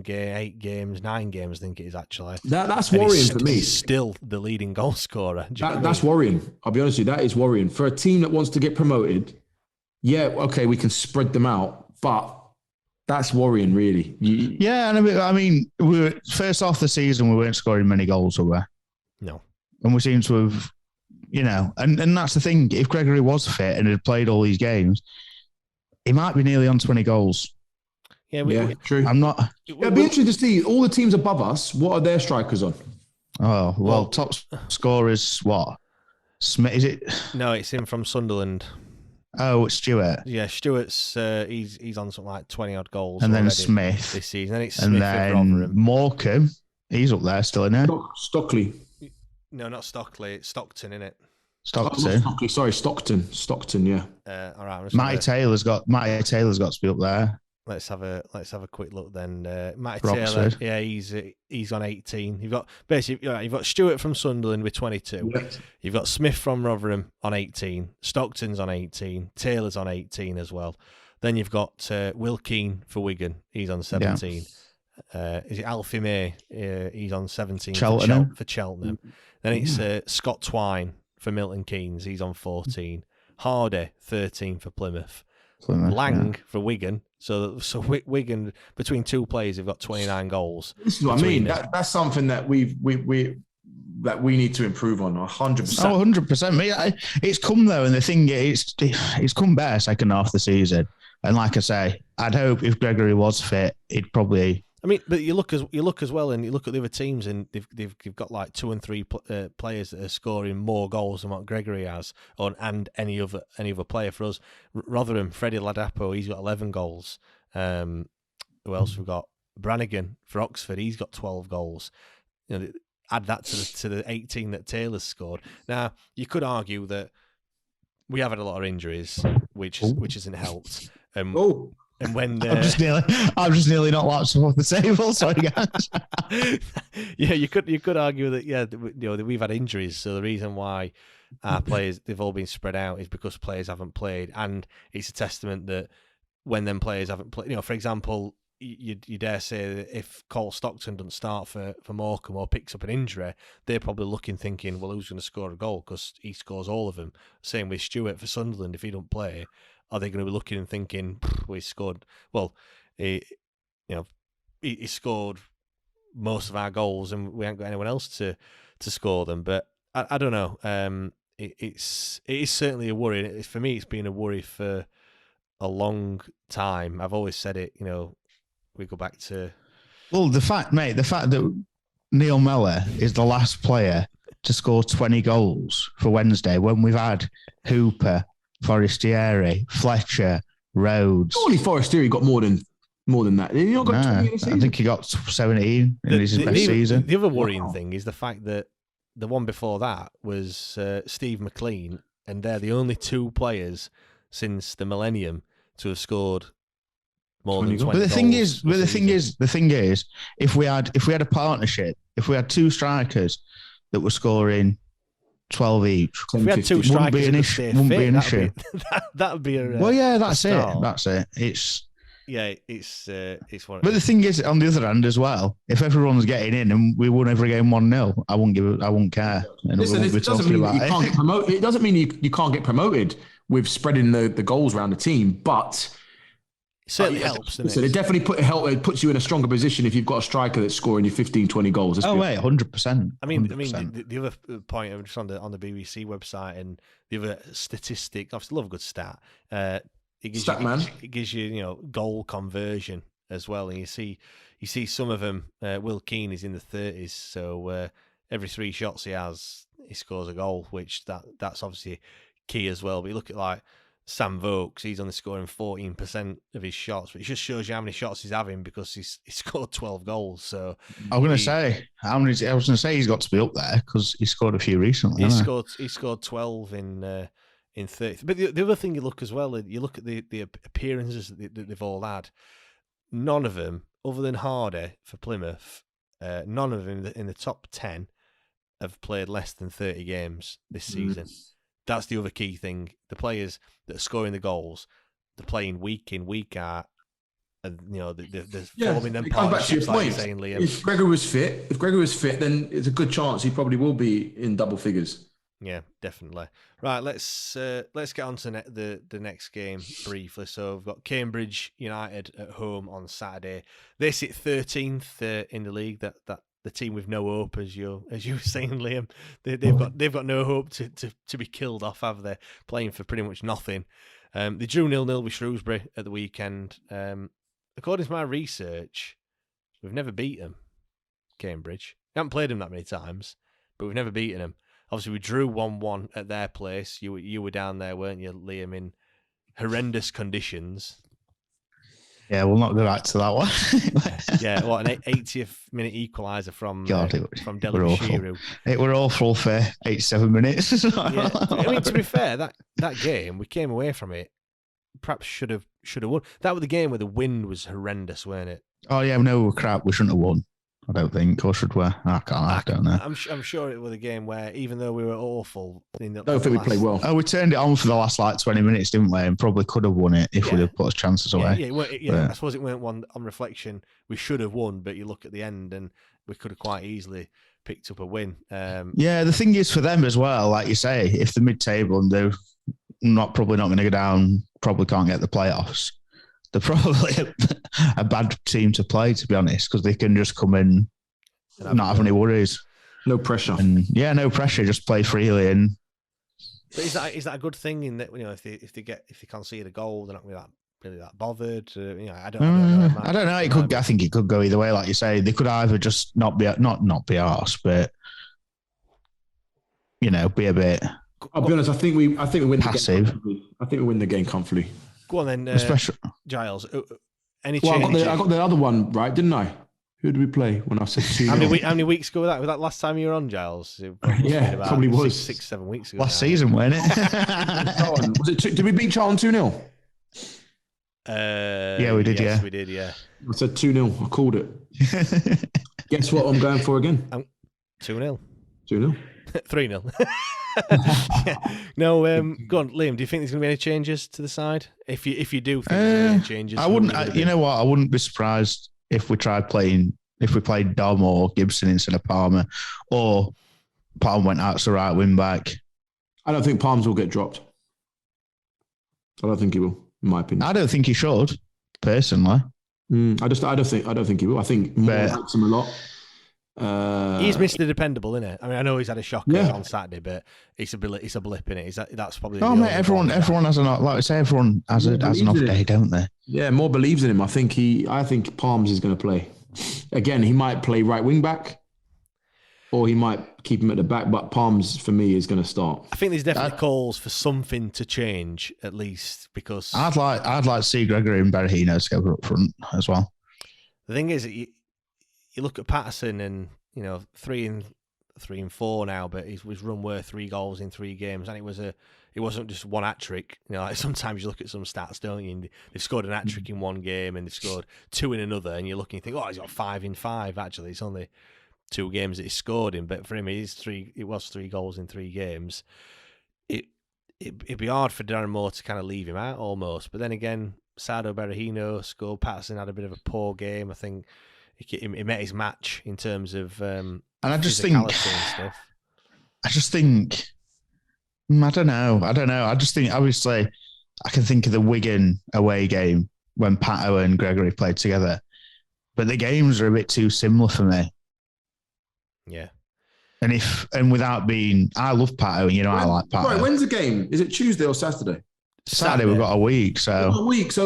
8 games, 9 games. I think it is actually. That's worrying for me. He's still the leading goal scorer. That's worrying. I'll be honest with you. That is worrying for a team that wants to get promoted. Yeah, okay, we can spread them out, but that's worrying, really. Yeah, and I mean, we were first off the season, we weren't scoring many goals, were we? No. And we seem to have, and that's the thing. If Gregory was fit and had played all these games, he might be nearly on 20 goals. Yeah, true. I'm not. It'd be interesting to see all the teams above us. What are their strikers on? Oh well, top scorers what? Smith? Is it? No, it's him from Sunderland. Oh, it's Stewart. Yeah, Stewart's he's on something like 20 odd goals. And then Smith this season. Then it's and Smith then Rotherham. Morecambe. He's up there still, isn't he? Stockley. No, not Stockley. It's Stockton, isn't it? Stockton. Stockley. Sorry, Stockton. Yeah. All right. Matty Taylor's got to be up there. Let's have a quick look then. Matty Roxford. Taylor, yeah, he's on 18. You've got you've got Stewart from Sunderland with 22. Yes. You've got Smith from Rotherham on 18. Stockton's on 18. Taylor's on 18 as well. Then you've got Will Keane for Wigan. He's on 17. Yeah. Is it Alfie May? He's on 17 for Cheltenham. Then it's Scott Twine for Milton Keynes. He's on 14. Hardy 13 for Plymouth. Lang for Wigan. So Wigan, between 2 players, have got 29 goals. This is what I mean. That's something that we need to improve on 100%. Oh, 100%. It's come though, and the thing is, it's come better second half of the season. And like I say, I'd hope if Gregory was fit, he'd probably. I mean, but you look as well, and you look at the other teams, and they've got like 2 and 3 players that are scoring more goals than what Gregory has, and any other player for us. Rotherham, Freddie Ladapo, he's got 11 goals. Who else we've got? Brannigan for Oxford, he's got 12 goals. Add that to the 18 that Taylor's scored. Now you could argue that we have had a lot of injuries, which hasn't helped. And when I'm just nearly not lapsed off the table. Sorry, guys. Yeah, you could argue that that we've had injuries, so the reason why our players they've all been spread out is because players haven't played, and it's a testament that when them players haven't played, for example, you dare say that if Cole Stockton doesn't start for Morecambe or picks up an injury, they're probably thinking, well, who's going to score a goal because he scores all of them. Same with Stewart for Sunderland, if he don't play. Are they going to be looking and thinking, well, he scored? Well, he scored most of our goals, and we haven't got anyone else to score them. But I don't know. it is certainly a worry. For me, it's been a worry for a long time. I've always said it. We go back to the fact that Neil Mellor is the last player to score 20 goals for Wednesday when we've had Hooper, Forestieri, Fletcher, Rhodes. Surely Forestieri got more than that. He not got 20 in a season. I think he got 17 in his best season. The other worrying thing is the fact that the one before that was Steve McLean, and they're the only two players since the millennium to have scored more than 20 goals. But the thing is, if we had a partnership, if we had two strikers that were scoring 12 each, if we had two strikers, wouldn't be an issue. That would be a well, yeah, that's it. That's it. It's one. But the thing is, on the other hand as well, if everyone's getting in and we won every game 1-0, I won't care. Listen, it doesn't mean that you can't get promoted. It doesn't mean you can't get promoted with spreading the goals around the team, but it certainly helps. So it definitely puts you in a stronger position if you've got a striker that's scoring you 15, 20 goals. That's wait, 100%. I mean, the other point, I'm just on the BBC website, and the other statistic. Obviously, love a good stat. It gives you goal conversion as well, and you see some of them. Will Keane is in the 30s, so every 3 shots he scores a goal, which that's obviously key as well. But you look at like Sam Vokes, he's only scoring 14% of his shots, but it just shows you how many shots he's having because he scored 12 goals. So I was going to say how many. I was going to say he's got to be up there because he scored a few recently. He scored 12 in 30. But the other thing you look as well, you look at the appearances that they've all had. None of them, other than Hardy for Plymouth, none of them in the top 10 have played less than 30 games this season. That's the other key thing. The players that are scoring the goals, they're playing week in, week out, and they're forming them partnerships, like you're saying, Liam. If Gregor was fit, then it's a good chance he probably will be in double figures. Yeah, definitely. Right, let's get on to the next game briefly. So we've got Cambridge United at home on Saturday. They sit 13th in the league. That the team with no hope, as you were saying, Liam. They've got no hope to be killed off, have they? Playing for pretty much nothing. They drew 0-0 with Shrewsbury at the weekend. According to my research, we've never beaten them, Cambridge. We haven't played them that many times, but we've never beaten them. Obviously, we drew 1-1 at their place. You were down there, weren't you, Liam, in horrendous conditions? Yeah, we'll not go back to that one. Yeah, what, an 80th minute equaliser from Deli Bashiru. It were awful for 87 minutes. Yeah. I mean, to be fair, that game, we came away from it, perhaps should have won. That was the game where the wind was horrendous, weren't it? Oh, yeah, no, crap, we shouldn't have won. I don't think, or should we? I don't know. I'm sure it was a game where, even though we were awful, I don't think we played well. Oh, we turned it on for the last 20 minutes, didn't we? And probably could have won it if we'd have put our chances away. I suppose it weren't one on reflection. We should have won, but you look at the end and we could have quite easily picked up a win. The thing is for them as well, like you say, if they're mid-table and they're probably not going to go down, probably can't get the playoffs. They're probably a bad team to play, to be honest, because they can just come in and not have any worries. No pressure. And no pressure, just play freely. And but is that a good thing in that, if they concede a goal, they're not going to be really that bothered? I don't know. I don't know. It could. I think it could go either way. Like you say, they could either just not be arse, but be a bit. I'll be honest. I think we win passive. The game. I think we win the game comfortably. Go on then, Giles. Any changes? I got the other one right, didn't I? Who did we play when I said 2? How many weeks ago was that? Was that last time you were on, Giles? Yeah, probably was 6-7 weeks ago. Last season, wasn't it? Was it? Did we beat Charlton 2-0? Yeah, we did. Yes, we did. Yeah. I said 2-0. I called it. Guess what? I'm going for again. 2-0. 2-0. 3-0. No, go on, Liam. Do you think there's going to be any changes to the side? If you do think there's any changes, I wouldn't. You know what? I wouldn't be surprised if we played Dom or Gibson instead of Palmer, or Palmer went out to right wing back. I don't think Palmer will get dropped. I don't think he will, in my opinion. I don't think he should, personally. I don't think he will. I think Moore likes him a lot. He's Mr. Dependable, isn't it? I mean, I know he's had a shocker Yeah. on Saturday, but it's a blip in it. That's probably. Oh, mate, everyone has like I say, everyone has an off day, don't they? Yeah, more believes in him. I think Palms is going to play. Again, he might play right wing back, or he might keep him at the back. But Palms, for me, is going to start. I think there's definitely calls for something to change, at least, because I'd like to see Gregory and Berahino together up front as well. The thing is, you look at Patterson, and 3 and 4 now, but his run were 3 goals in 3 games, and it wasn't just one hat trick. Like sometimes you look at some stats, don't you? And they've scored an hat trick in one game, and they've scored 2 in another, and you're looking and think, oh, he's got 5 in 5. Actually, it's only 2 games that he scored in, but for him, it was 3 goals in 3 games. It'd be hard for Darren Moore to kind of leave him out almost, but then again, Sado Berahino scored. Patterson had a bit of a poor game. I think he met his match in terms of and I just think and stuff. I don't know. I just think, obviously, I can think of the Wigan away game when Pato and Gregory played together, but the games are a bit too similar for me. Yeah. And without being, I love Pato, and I like Pato. Right, when's the game? Is it Tuesday or Saturday? Saturday we've got a week, So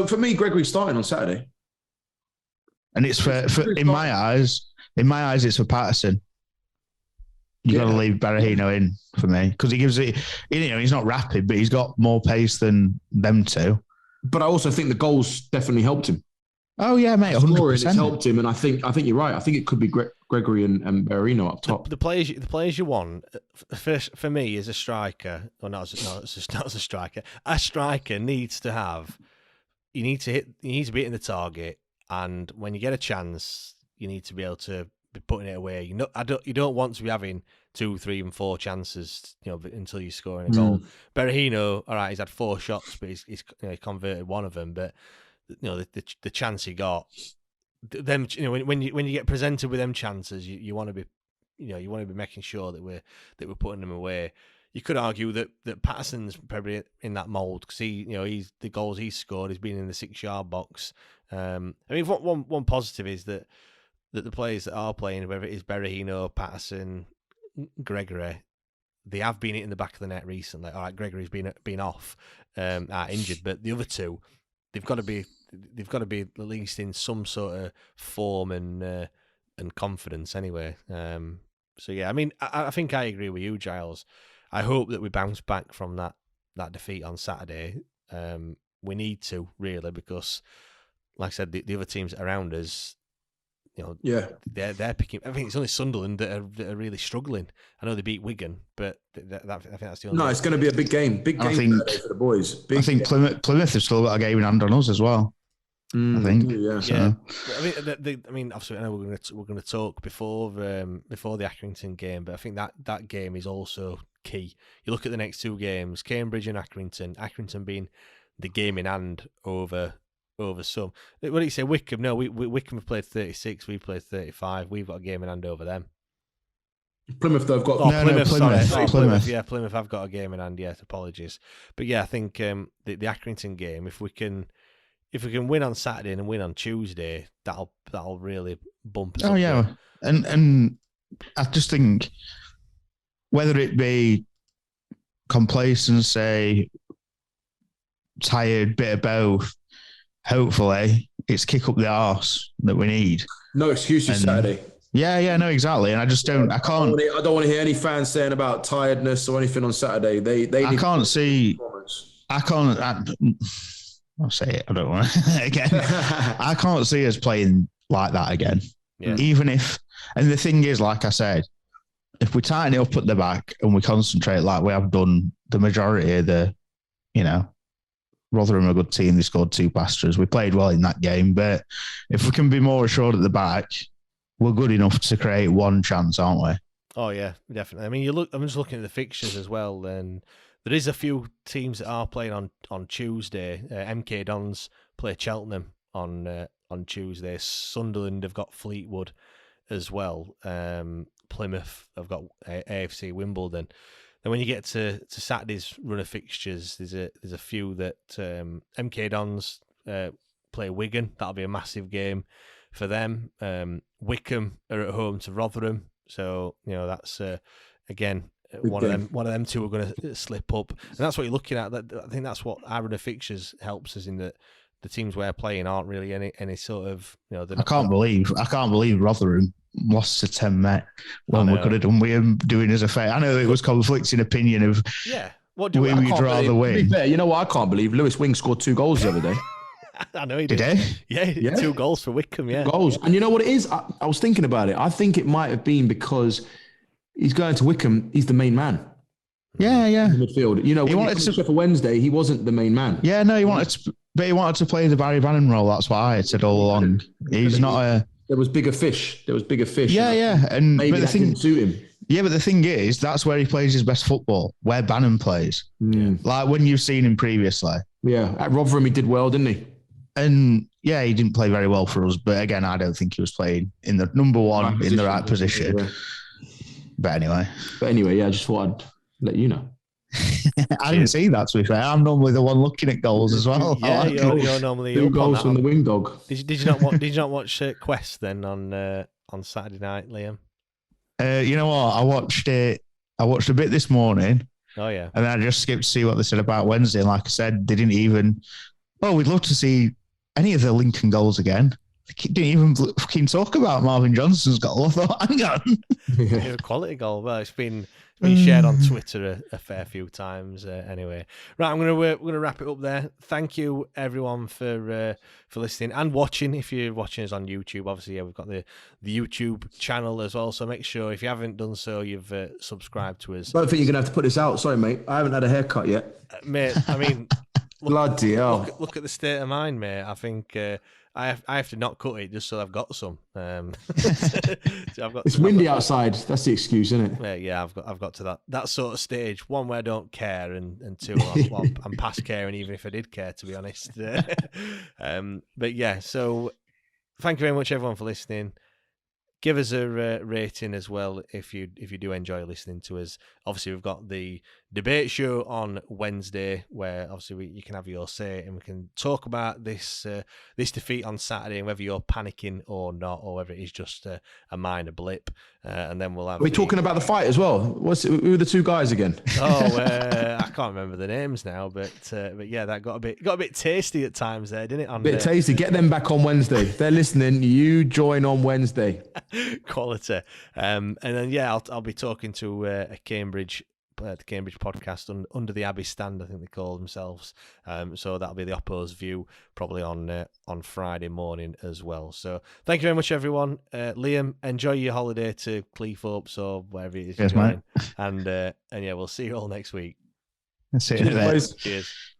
for me, Gregory's starting on Saturday. And it's for in my eyes, it's for Patterson. You got to leave Berahino in for me because he gives it. He's not rapid, but he's got more pace than them two. But I also think the goals definitely helped him. Oh yeah, mate, 100%. It's helped him, and I think you're right. I think it could be Gregory and Berahino up top. The players you want for me as a striker, or not as a striker. A striker needs to have. You need to be hitting the target, and when you get a chance, you need to be able to be putting it away. You don't want to be having 2, 3, and 4 chances, until you're scoring a goal. Berahino, all right, he's had 4 shots, but he's converted 1 of them. But the chance he got, them, when you get presented with them chances, you want to be, you want to be making sure that we're putting them away. You could argue that Patterson's probably in that mould because he's the goals he's scored, he's been in the 6-yard box. I mean, one positive is that the players that are playing, whether it is Berahino, Patterson, Gregory, they have been hitting the back of the net recently. All right, Gregory's been off, injured, but the other two, they've got to be at least in some sort of form and confidence anyway. So yeah, I mean, I think I agree with you, Giles. I hope that we bounce back from that defeat on Saturday. We need to really, because, like I said, the other teams around us, they're picking. I think it's only Sunderland that are really struggling. I know they beat Wigan, but I think that's the only. No, it's going to be a big game. Big game for the boys. I think Plymouth have still got a game in hand on us as well. I think. Yeah. So. I mean, obviously, I know we're going to talk before the Accrington game, but I think that game is also key. You look at the next 2 games: Cambridge and Accrington. Accrington being the game in hand over some. What do you say, Wickham? No, Wickham have played 36. We played 35. We've got a game in hand over them. Plymouth, they've got. Plymouth. Yeah, Plymouth have got a game in hand. Yeah, apologies, but yeah, I think the Accrington game, if we can win on Saturday and win on Tuesday, that'll really bump us up. Oh yeah, and I just think whether it be complacency, tired, bit of both, hopefully it's kick up the arse that we need. No excuses Saturday. Yeah, no, exactly. And I just don't. I can't. I don't want to hear any fans saying about tiredness or anything on Saturday. They. I can't see. I can't. I'll say it. I don't want to again. I can't see us playing like that again. Yeah. Even if, and the thing is, like I said, if we tighten it up at the back and we concentrate like we have done the majority of the, Rotherham are a good team. They scored 2 past us. We played well in that game, but if we can be more assured at the back, we're good enough to create 1 chance, aren't we? Oh yeah, definitely. I mean, I'm just looking at the fixtures as well, and there is a few teams that are playing on Tuesday. MK Dons play Cheltenham on Tuesday. Sunderland have got Fleetwood as well. Plymouth have got AFC Wimbledon. Then when you get to Saturday's run of fixtures, there's a few that MK Dons play Wigan. That'll be a massive game for them. Wickham are at home to Rotherham, so that's again. One of them two are going to slip up, and that's what you're looking at. I think that's what our run of fixtures helps us in that the teams we're playing aren't really any sort of I can't believe Rotherham lost to 10 Met when we could have done with him doing us a favour. I know it was conflicting opinion of what do we'd rather win. To be fair, you know what? I can't believe Lewis Wing scored 2 goals the other day. I know he did. Did he? Yeah, 2 goals for Wickham. Yeah, 2 goals. And you know what it is? I was thinking about it. I think it might have been because he's going to Wickham. He's the main man. Yeah. In the midfield. He wanted to Sheffield Wednesday. He wasn't the main man. Yeah, no, he wanted to play the Barry Bannon role. That's what I had said all along. He's not a. There was bigger fish. Yeah, and maybe that didn't suit him. Yeah, but the thing is, that's where he plays his best football. Where Bannon plays, like when you've seen him previously. Yeah, at Rotherham he did well, didn't he? And yeah, he didn't play very well for us. But again, I don't think he was playing in the number one in the right position. Yeah. But anyway, yeah, I just thought I'd let you know. I didn't see that, to be fair. I'm normally the one looking at goals as well. Yeah, you're normally 2 goals from the wing dog. Did you not watch Quest then on Saturday night, Liam? You know what? I watched it. I watched a bit this morning. Oh yeah. And then I just skipped to see what they said about Wednesday. And like I said, they didn't even. Oh, we'd love to see any of the Lincoln goals again. They didn't even fucking talk about Marvin Johnson's goal. I thought, hang on. A quality goal. Well, it's been shared on Twitter a fair few times. Anyway, right, we're gonna wrap it up there. Thank you everyone for listening and watching. If you're watching us on YouTube, obviously, we've got the YouTube channel as well. So make sure if you haven't done so, you've subscribed to us. I don't think you're gonna have to put this out. Sorry, mate. I haven't had a haircut yet, mate. I mean, bloody hell. Look at the state of mine, mate. I think. I have to not cut it just so I've got some. It's windy outside. That's the excuse, isn't it? Yeah, I've got to that sort of stage. One where I don't care, and two, I'm past caring, even if I did care, to be honest. But yeah, so thank you very much, everyone, for listening. Give us a rating as well if you do enjoy listening to us. Obviously, we've got the debate show on Wednesday where obviously you can have your say and we can talk about this defeat on Saturday and whether you're panicking or not, or whether it is just a minor blip. And then we'll have. Are we talking about the fight as well? Who are the 2 guys again? I can't remember the names now, but yeah, that got a bit tasty at times there, didn't it? A bit tasty. Get them back on Wednesday. If they're listening, you join on Wednesday. Quality. And then yeah, I'll be talking to the Cambridge podcast under the Abbey stand, I think they call themselves. So that'll be the Oppo's view probably on Friday morning as well. So thank you very much, everyone. Liam, enjoy your holiday to Cleethorpes or wherever it is you're going. And yeah, we'll see you all next week. See you. Cheers.